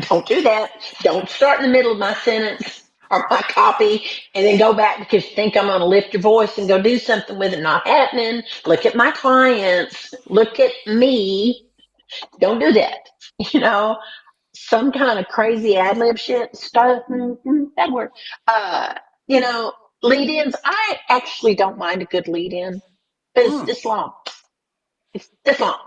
Don't do that. Don't start in the middle of my sentence or my copy and then go back because you think I'm going to lift your voice and go do something with it. Not happening. Look at my clients. Look at me. Don't do that. You know, some kind of crazy ad lib shit stuff. That word. Uh, lead ins. I actually don't mind a good lead in, but it's mm, this long. It's this long.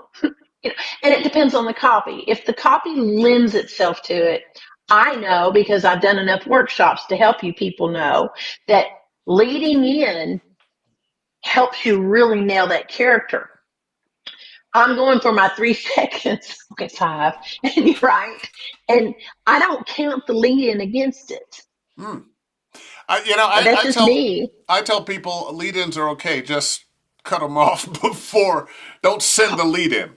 And it depends on the copy. If the copy lends itself to it, I know because I've done enough workshops to help you people know that leading in helps you really nail that character. I'm going for my 3 seconds. Okay, 5. And you're right. And I don't count the lead in against it. Hmm. But that's just me. I tell people lead-ins are okay. Just cut them off before. Don't send the lead-in.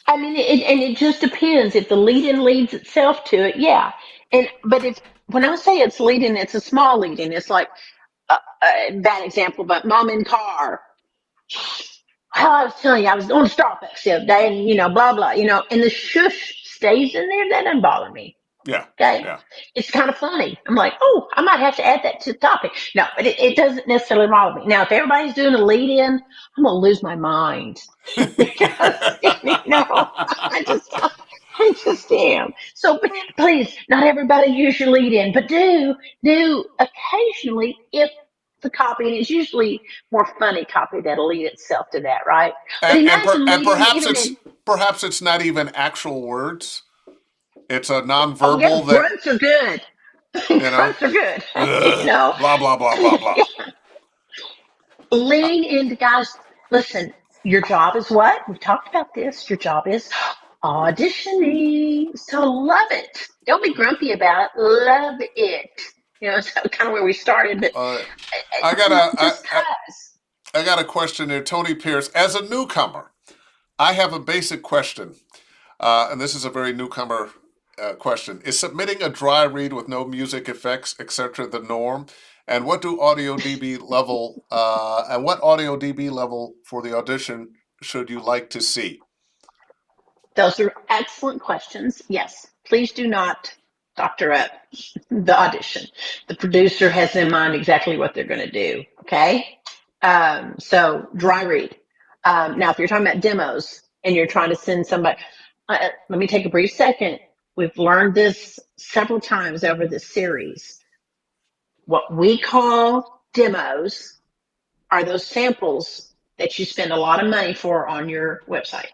I mean, and it just depends. If the lead in leads itself to it, yeah. But if when I say it's lead in, it's a small lead in. It's like a bad example, but mom in car. Well, I was telling you, I was going to Starbucks the other day, and blah blah, and the shush stays in there. That doesn't bother me. Yeah, Okay. yeah. It's kind of funny. I'm like, oh, I might have to add that to the topic. No, but it doesn't necessarily bother me. Now, if everybody's doing a lead in, I'm going to lose my mind because, I just, I just am. So please, not everybody use your lead in, but do occasionally if the copy, and it's usually more funny copy that'll lead itself to that, right? But imagine And leading even in, perhaps it's not even actual words. It's a oh yeah, nonverbal that grunts are good. you know. Grunts are good. Ugh, blah blah blah blah blah. Lean into guys. Listen, your job is what? We talked about this. Your job is auditioning. So love it. Don't be grumpy about it. Love it. So kind of where we started, but Uh, I got a just cause. I got a question here, Tony Pierce. As a newcomer, I have a basic question, and this is a very newcomer question. Is submitting a dry read with no music effects, etc., the norm? And what audio dB level for the audition should you like to see? Those are excellent questions. Yes, please do not doctor up the audition. The producer has in mind exactly what they're going to do. Okay. So dry read. Now, if you're talking about demos and you're trying to send somebody, let me take a brief second. We've learned this several times over this series. What we call demos are those samples that you spend a lot of money for on your website.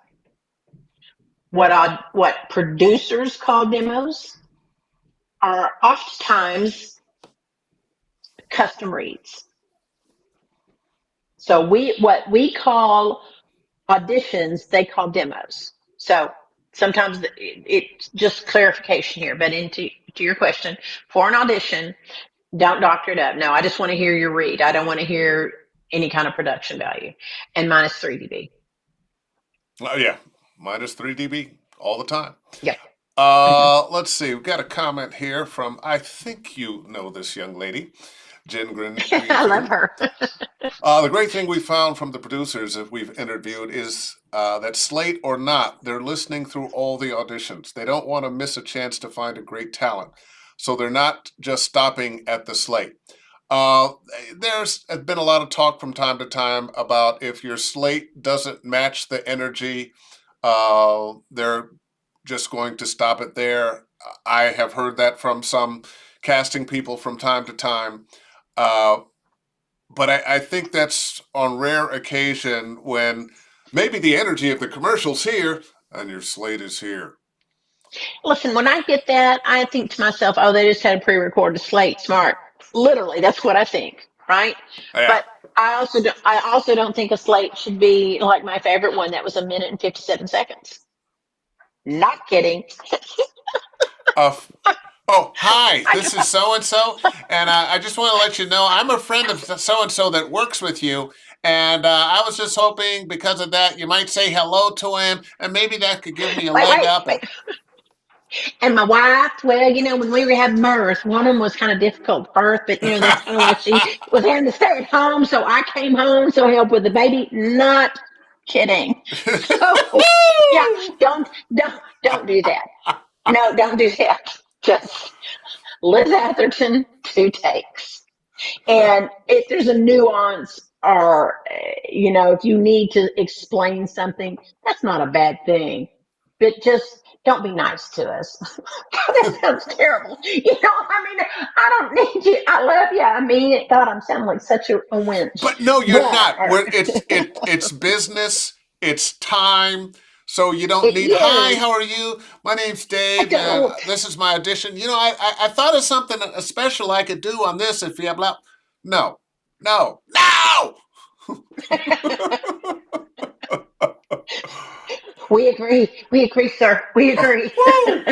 What producers call demos are oftentimes custom reads. So what we call auditions, they call demos. So sometimes it's just clarification here, but to your question, for an audition, don't doctor it up. No, I just want to hear your read. I don't want to hear any kind of production value. And minus 3 dB. Oh yeah, minus 3 dB all the time. Yeah. Mm-hmm. Let's see. We've got a comment here from, I think you know this young lady, Jen Greenfield. I love her. The great thing we found from the producers that we've interviewed is that slate or not, they're listening through all the auditions. They don't want to miss a chance to find a great talent. So they're not just stopping at the slate. There's been a lot of talk from time to time about if your slate doesn't match the energy, they're just going to stop it there. I have heard that from some casting people from time to time. But I think that's on rare occasion when maybe the energy of the commercial's here and your slate is here. Listen, when I get that, I think to myself, oh, they just had a pre-recorded slate. Smart. Literally, that's what I think, right? Yeah. But I also don't think a slate should be like my favorite one that was 1 minute and 57 seconds. Not kidding. Oh, hi, this is so-and-so, and I just want to let you know I'm a friend of so-and-so that works with you, and I was just hoping because of that you might say hello to him, and maybe that could give me a leg up. Wait. And my wife, well, when we were having birth, one of them was kind of difficult birth, but that's kind of why she was having to stay at home. So I came home to help with the baby. Not kidding. So yeah, don't do that. No, don't do that. Just Liz Atherton, 2 takes. And if there's a nuance or if you need to explain something, that's not a bad thing. But just don't be nice to us. That sounds terrible. I don't need you. I love you. I mean it. God, I'm sounding like such a winch. But no, you're not. It's business. It's time. So you don't need, hi, how are you? My name's Dave. This is my audition. I thought of something special I could do on this if you have blah. No. We agree. We agree, sir. We agree. Woo!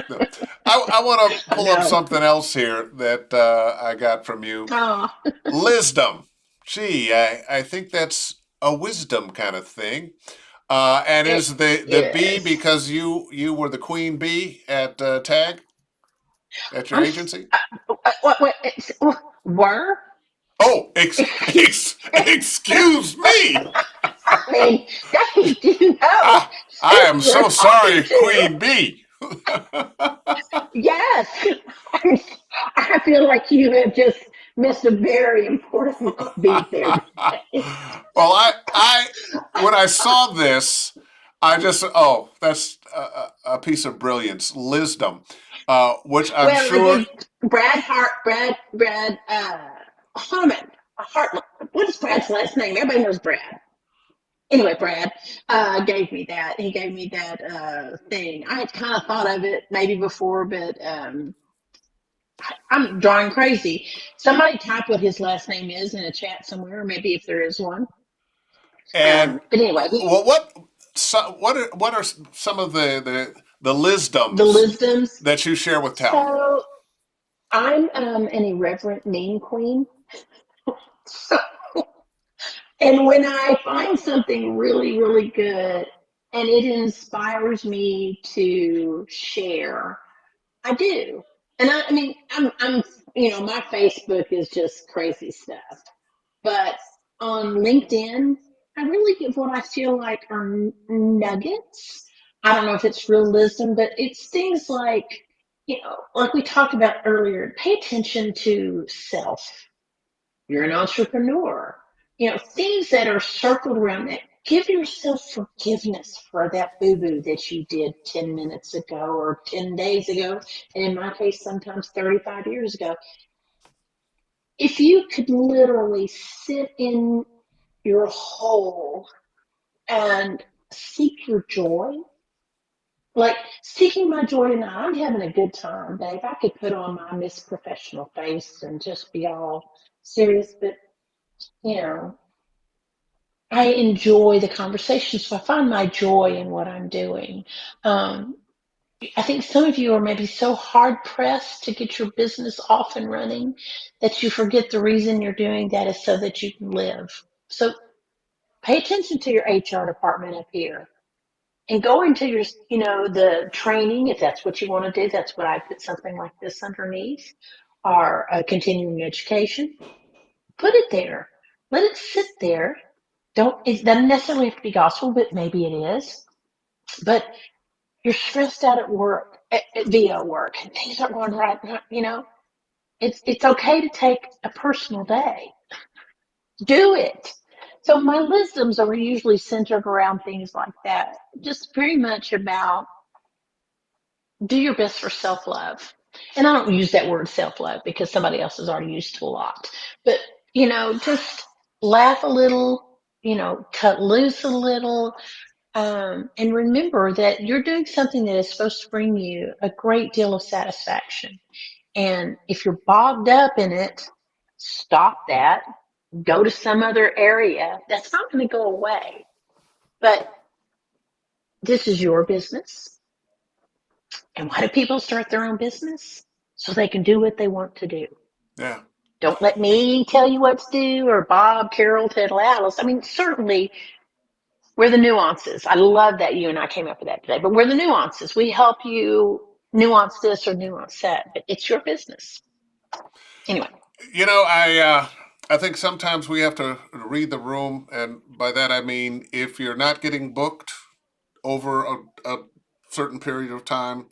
I want to I pull up know. something else here that I got from you. Oh, Lisdom. Gee, I think that's a wisdom kind of thing. And it is the bee is. because you were the queen bee at Tag at your I'm. agency? What? Were? Oh, Excuse. excuse me. I mean, they do know I who am they're so talking sorry, to. Queen Bee. Yes, I feel like you have just missed a very important beat there. Well, I when I saw this, I just that's a piece of brilliance, Lisdom, which I'm Well, sure. did Brad Harmon, Hartman, what is Brad's last name? Everybody knows Brad. Anyway, Brad gave me that. He gave me that thing. I had kind of thought of it maybe before, but I'm drawing crazy. Somebody type what his last name is in a chat somewhere, maybe if there is one. And But anyway, well, what are some of the the Lisdoms Lisdoms. that you share with talent? So I'm an irreverent meme queen. So, and when I find something really, really good and it inspires me to share, I do. And I mean, my Facebook is just crazy stuff. But on LinkedIn, I really give what I feel like are nuggets. I don't know if it's realism, but it's things like, like we talked about earlier, pay attention to self. You're an entrepreneur. Things that are circled around that. Give yourself forgiveness for that boo boo that you did 10 minutes ago or 10 days ago. And in my case, sometimes 35 years ago. If you could literally sit in your hole and seek your joy, like seeking my joy tonight, I'm having a good time, babe. I could put on my Miss Professional face and just be all serious, but you know, I enjoy the conversation, so I find my joy in what I'm doing. Um, I think some of you are maybe so hard pressed to get your business off and running that you forget the reason you're doing that is so that you can live. So pay attention to your HR department up here and go into the training if that's what you want to do. That's what I put something like this underneath, or continuing education. Put it there. Let it sit there. It doesn't necessarily have to be gospel, but maybe it is. But you're stressed out at work, at VO work, and things aren't going right. It's okay to take a personal day. Do it. So my wisdoms are usually centered around things like that. Just very much about do your best for self love. And I don't use that word self love because somebody else has already used it a lot. But, just laugh a little, cut loose a little, and remember that you're doing something that is supposed to bring you a great deal of satisfaction. And if you're bogged up in it, stop that, go to some other area. That's not going to go away. But this is your business. And why do people start their own business? So they can do what they want to do. Yeah. Don't let me tell you what to do or Bob, Carol, Ted, Alice. I mean, certainly we're the nuances. I love that you and I came up with that today, but we're the nuances. We help you nuance this or nuance that, but it's your business. Anyway. I think sometimes we have to read the room, and by that I mean if you're not getting booked over a certain period of time,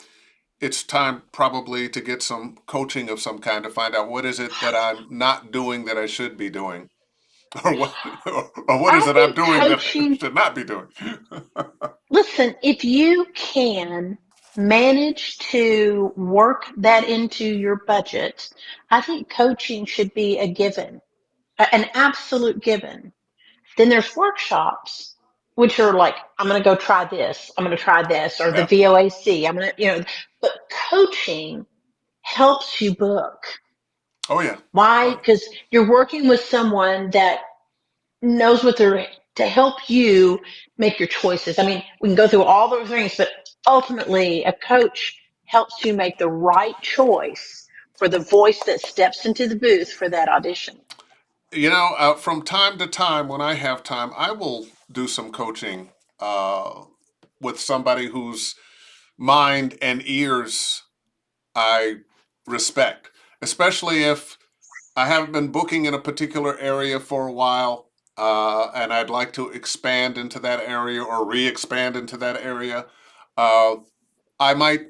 it's time probably to get some coaching of some kind to find out what is it that I'm not doing that I should be doing, or what is I it I'm think doing that I coaching, should not be doing. listen, if you can manage to work that into your budget, I think coaching should be a given, an absolute given. Then there's workshops, which are like, I'm going to go try this, I'm going to try this, or the Yeah. VOAC, I'm going to, but coaching helps you book. Oh yeah. Why? Oh Because you're working with someone that knows what they're to help you make your choices. I mean, we can go through all those things, but ultimately, a coach helps you make the right choice for the voice that steps into the booth for that audition. From time to time, when I have time, I will do some coaching uh, with somebody whose mind and ears I respect, especially if I haven't been booking in a particular area for a while, and I'd like to expand into that area or re-expand into that area. Uh, I might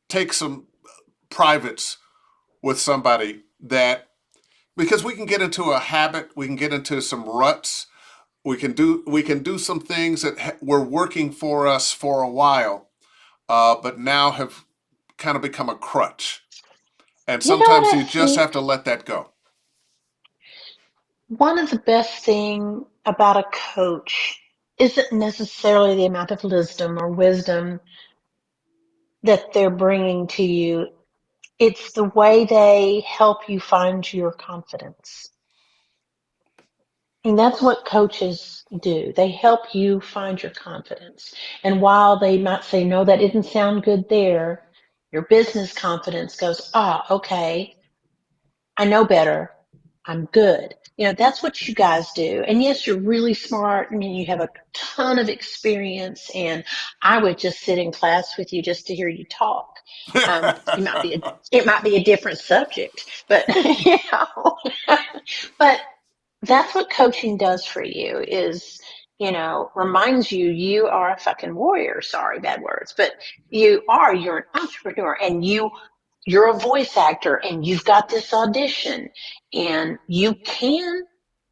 take some privates with somebody that because we can get into a habit, we can get into some ruts. We can do some things that were working for us for a while, but now have kind of become a crutch. And You know sometimes what I you just have think? to let that go. One of the best thing about a coach isn't necessarily the amount of wisdom that they're bringing to you. It's the way they help you find your confidence. And that's what coaches do. They help you find your confidence. And while they might say, no, that didn't sound good there, your business confidence goes, okay, I know better. I'm good. That's what you guys do. And yes, you're really smart. I mean, you have a ton of experience, and I would just sit in class with you just to hear you talk. It might be a different subject, but but that's what coaching does for you is, reminds you you are a fucking warrior. Sorry, bad words, but you're an entrepreneur, and you're a voice actor, and you've got this audition, and you can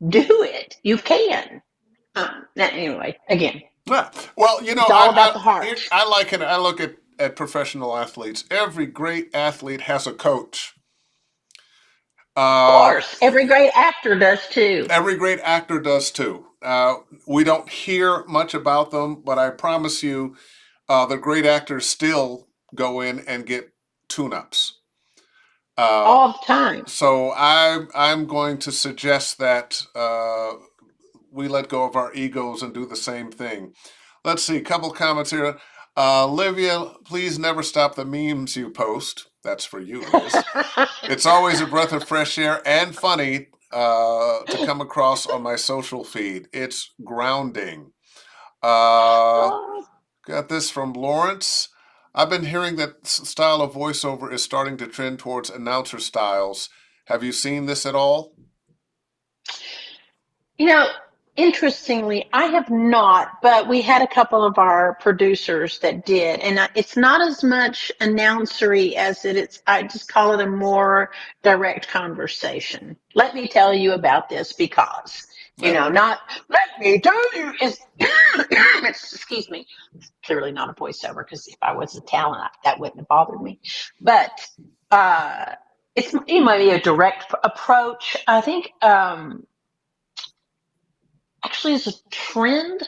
do it. You can. Anyway, again, Yeah. Well, it's all about the heart. I like it. I look at professional athletes. Every great athlete has a coach. Of Uh, course, every great actor does too. every great actor does too. We don't hear much about them, but I promise you, the great actors still go in and get tune-ups. Uh, All the time. so I'm going to suggest that we let go of our egos and do the same thing. Let's see, a couple comments here. Olivia, please never stop the memes you post. That's for you, Liz. It's always a breath of fresh air and funny to come across on my social feed. It's grounding. Uh, got this from Lawrence. I've been hearing that style of voiceover is starting to trend towards announcer styles. Have you seen this at all? You know, Interestingly, I have not, but we had a couple of our producers that did, and it's not as much announcery as it's. I just call it a more direct conversation. Let me tell you about this because, Yeah. not let me tell you is. Excuse me. Clearly not a voiceover because if I was a talent, that wouldn't have bothered me. But uh, it might be a direct approach. I think. Actually, as a trend,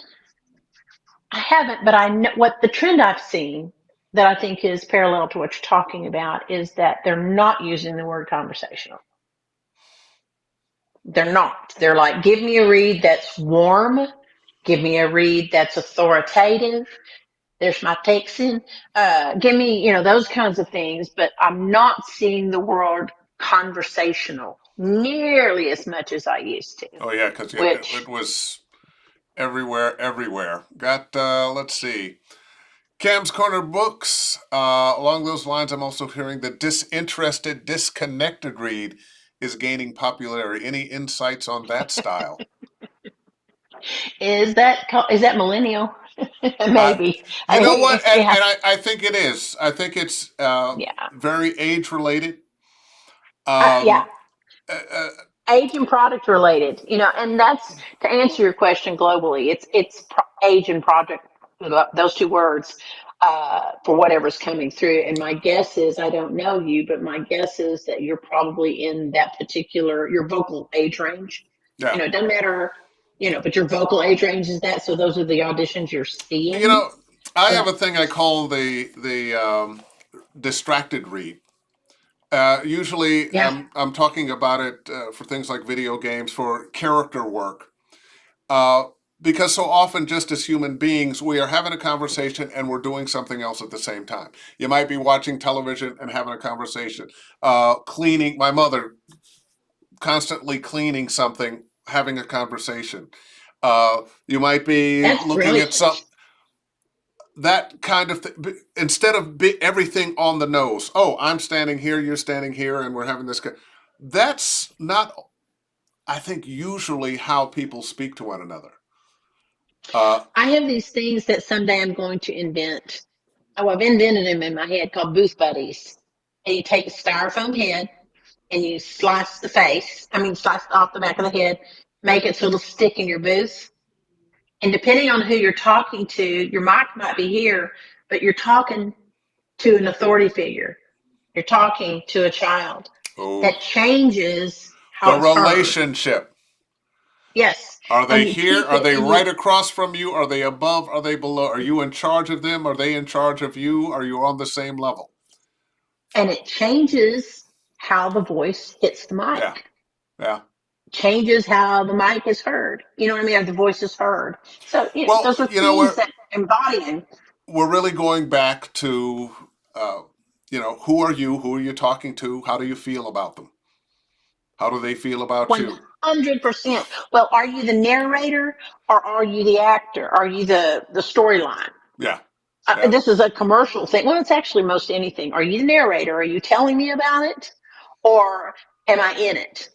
I haven't, but I know what the trend I've seen that I think is parallel to what you're talking about is that they're not using the word conversational. They're not. They're like, give me a read that's warm, give me a read that's authoritative. There's my takes in. Give me, those kinds of things, but I'm not seeing the word conversational nearly as much as I used to, Oh yeah, because it which was everywhere, everywhere. Got let's see. Cam's Corner Books. Along those lines, I'm also hearing the disinterested, disconnected read is gaining popularity. Any insights on that style? is that millennial? Uh, Maybe. you I know mean, what? And, yeah, and I think it is. I think it's yeah, very age related. yeah. Um, uh, Age and product related, and that's to answer your question globally. Age and project, those two words, for whatever's coming through. And my guess is, I don't know you, but my guess is that you're probably in that particular your vocal age range. yeah. It doesn't matter, but your vocal age range is that. So those are the auditions you're You seeing. know, I Uh, have a thing I call the distracted read. Usually, Yeah. I'm talking about it for things like video games, for character work. Uh, because so often, just as human beings, we are having a conversation and we're doing something else at the same time. You might be watching television and having a conversation. Cleaning, my mother constantly cleaning something, having a conversation. You might be That's looking at brilliant. that kind of thing. Instead of everything on the nose. Oh, I'm standing here, you're standing here, and we're having this. That's not, I think, usually how people speak to one another. Uh, I have these things that someday I'm going to invent. Oh, I've invented them in my head called booth buddies. And you take a styrofoam head and you slice the face. I mean, slice off the back of the head, make it so it'll stick in your booth. And depending on who you're talking to, your mic might be here, but you're talking to an authority figure. You're talking to a child. oh, That changes the how it's heard. relationship. Yes. Are they And you here? keep Are it they and you right across from you? Are they above? Are they below? Are you in charge of them? Are they in charge of you? Are you on the same level? and it changes how the voice hits the Yeah, mic. yeah. Changes how the mic is heard. You know what I mean? Or the voice is heard. So Well, those are you know, things that embodying. we're really going back to, who are you? Who are you talking to? How do you feel about them? How do they feel about you? 100%. Well, are you the narrator or are you the actor? Are you the storyline? Yeah, yeah. This is a commercial thing. Well, it's actually most anything. Are you the narrator? Are you telling me about it, or am I in it?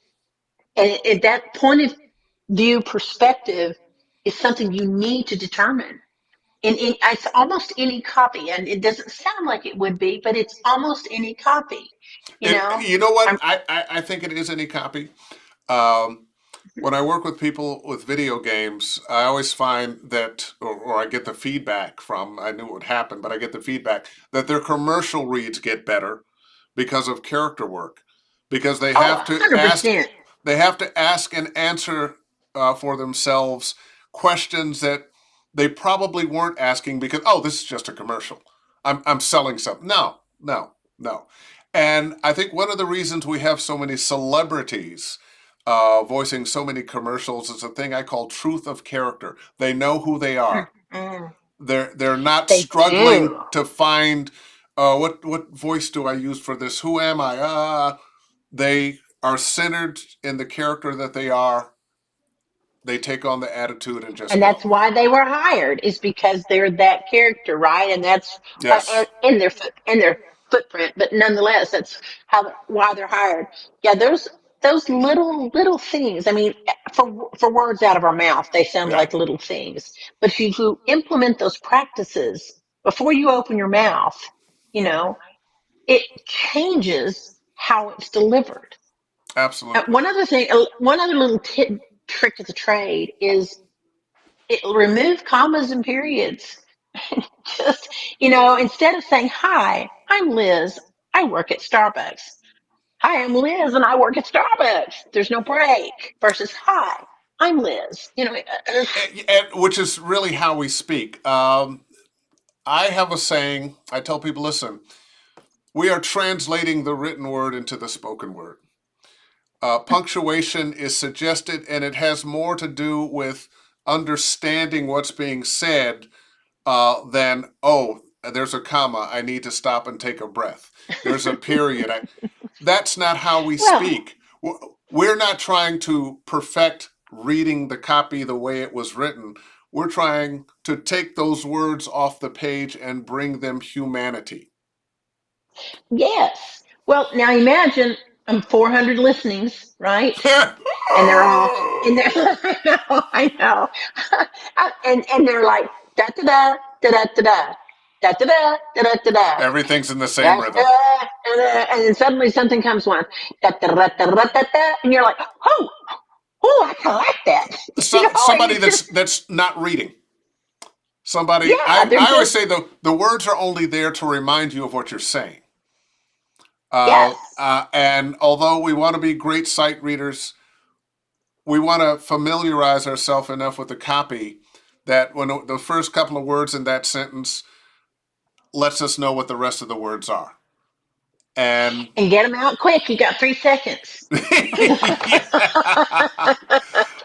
And that point of view perspective is something you need to determine. It's almost any copy, and it doesn't sound like it would be, but it's almost any copy. You know, You know what? I'm I think it is any copy. Um, when I work with people with video games, I always find that, or I get the feedback from, I knew it would happen, but I get the feedback that their commercial reads get better because of character work, because oh, 100%. they have to ask and answer for themselves questions that they probably weren't asking because, oh, this is just a commercial. I'm selling something. No, no, no. And I think one of the reasons we have so many celebrities voicing so many commercials is a thing I call truth of character. They know who they are. Mm-mm. They're not They struggling do. to find what voice do I use for this? Who am I? They are centered in the character that they are. They take on the attitude and just And that's go. why they were hired, is because they're that character, right? And that's Yes, in their footprint, but nonetheless, that's why they're hired. Yeah, those little things. I mean, for words out of our mouth, they sound yeah, like little things. But if you implement those practices before you open your mouth, you know, it changes how it's delivered. absolutely. One other little trick of the trade is it'll remove commas and periods. Just, instead of saying, "Hi, I'm Liz. I work at Starbucks." "Hi, I'm Liz and I work at Starbucks." There's no break versus, "Hi, I'm Liz." And which is really how we speak. I have a saying. I tell people, listen, we are translating the written word into the spoken word. Punctuation is suggested, and it has more to do with understanding what's being said than, oh, there's a comma. I need to stop and take a breath. There's a period. That's not how we Well, speak. We're not trying to perfect reading the copy the way it was written. We're trying to take those words off the page and bring them humanity. yes. Well, now imagine 400 listenings, right? And they're all, and they're, I know, and they're like, da da da da da da da da da da da da da. Everything's in the same Da, rhythm. da, and then suddenly something comes on, da, da, da, da, da, da, da, and you're like, oh, I kind of like that. And Somebody it's just, that's not reading. Somebody, yeah, they're I always just, say the words are only there to remind you of what you're saying. yes, And although we want to be great sight readers, we want to familiarize ourselves enough with the copy that when the first couple of words in that sentence lets us know what the rest of the words are. And And get them out quick. You got 3 seconds. yeah.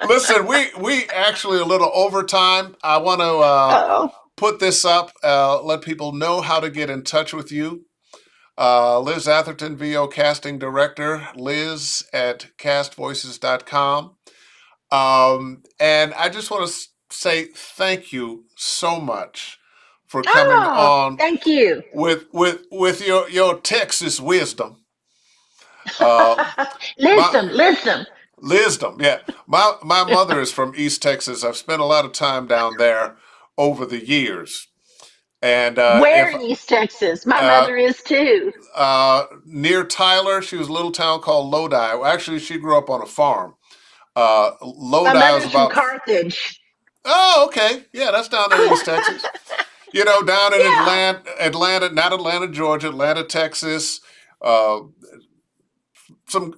Listen, we actually a little overtime. I want to Oh, put this up, let people know how to get in touch with you. Liz Atherton, VO Casting Director, Liz at castvoices.com. And I just want to say thank you so much for coming oh, on thank you. with your Texas wisdom. Uh, my Listen. Lisdom, yeah. My mother is from East Texas. I've spent a lot of time down there over the years, and Where if in East Texas? My uh, mother is too. near Tyler, she was a little town called Lodi. Well, actually, she grew up on a farm. My Lodi was mother's from about. Carthage. Oh, okay, yeah, that's down there in East Texas. You know, down in Yeah. Not Atlanta, Georgia, Atlanta, Texas. Uh,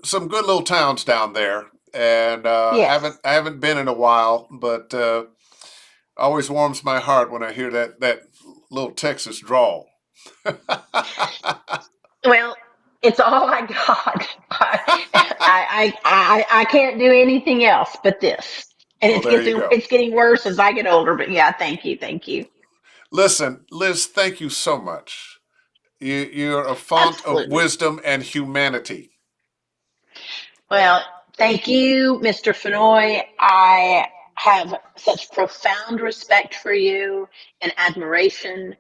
some good little towns down there, and Yes. I haven't been in a while, but always warms my heart when I hear that little Texas drawl. Well, it's all I got. I can't do anything else but this. And Well, there you go. it's getting worse as I get older. But yeah, thank you. Listen, Liz, thank you so much. You're a font of Absolutely. wisdom and humanity. Well, thank you, Mr. Fennoy. I have such profound respect for you and admiration.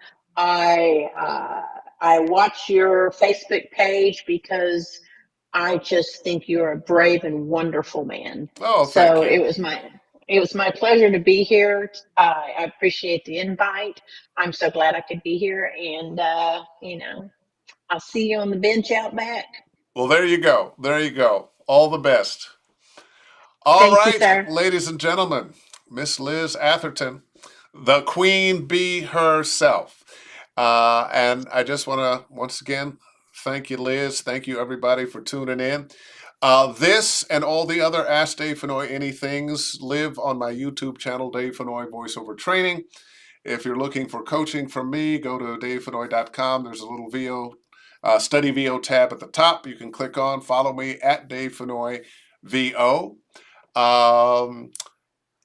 I watch your Facebook page because I just think you're a brave and wonderful man. Oh, thank So you. it was my pleasure to be here. I appreciate the invite. I'm so glad I could be here, and I'll see you on the bench out back. Well, there you go. There you go. All the best. All Thank you, right, sir. ladies and gentlemen, Miss Liz Atherton, the queen bee herself. And I just want to once again thank you, Liz. Thank you, everybody, for tuning in. This and all the other Ask Dave Fennoy Anythings live on my YouTube channel, Dave Fennoy Voiceover Training. If you're looking for coaching from me, go to davefennoy.com. There's a little VO, study VO tab at the top. You can click on, follow me at Dave Fennoy VO. Um,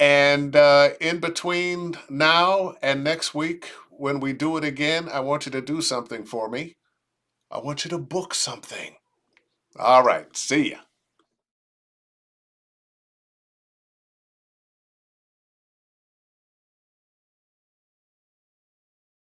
and in between now and next week, when we do it again, I want you to do something for me. I want you to book something. All right. See ya.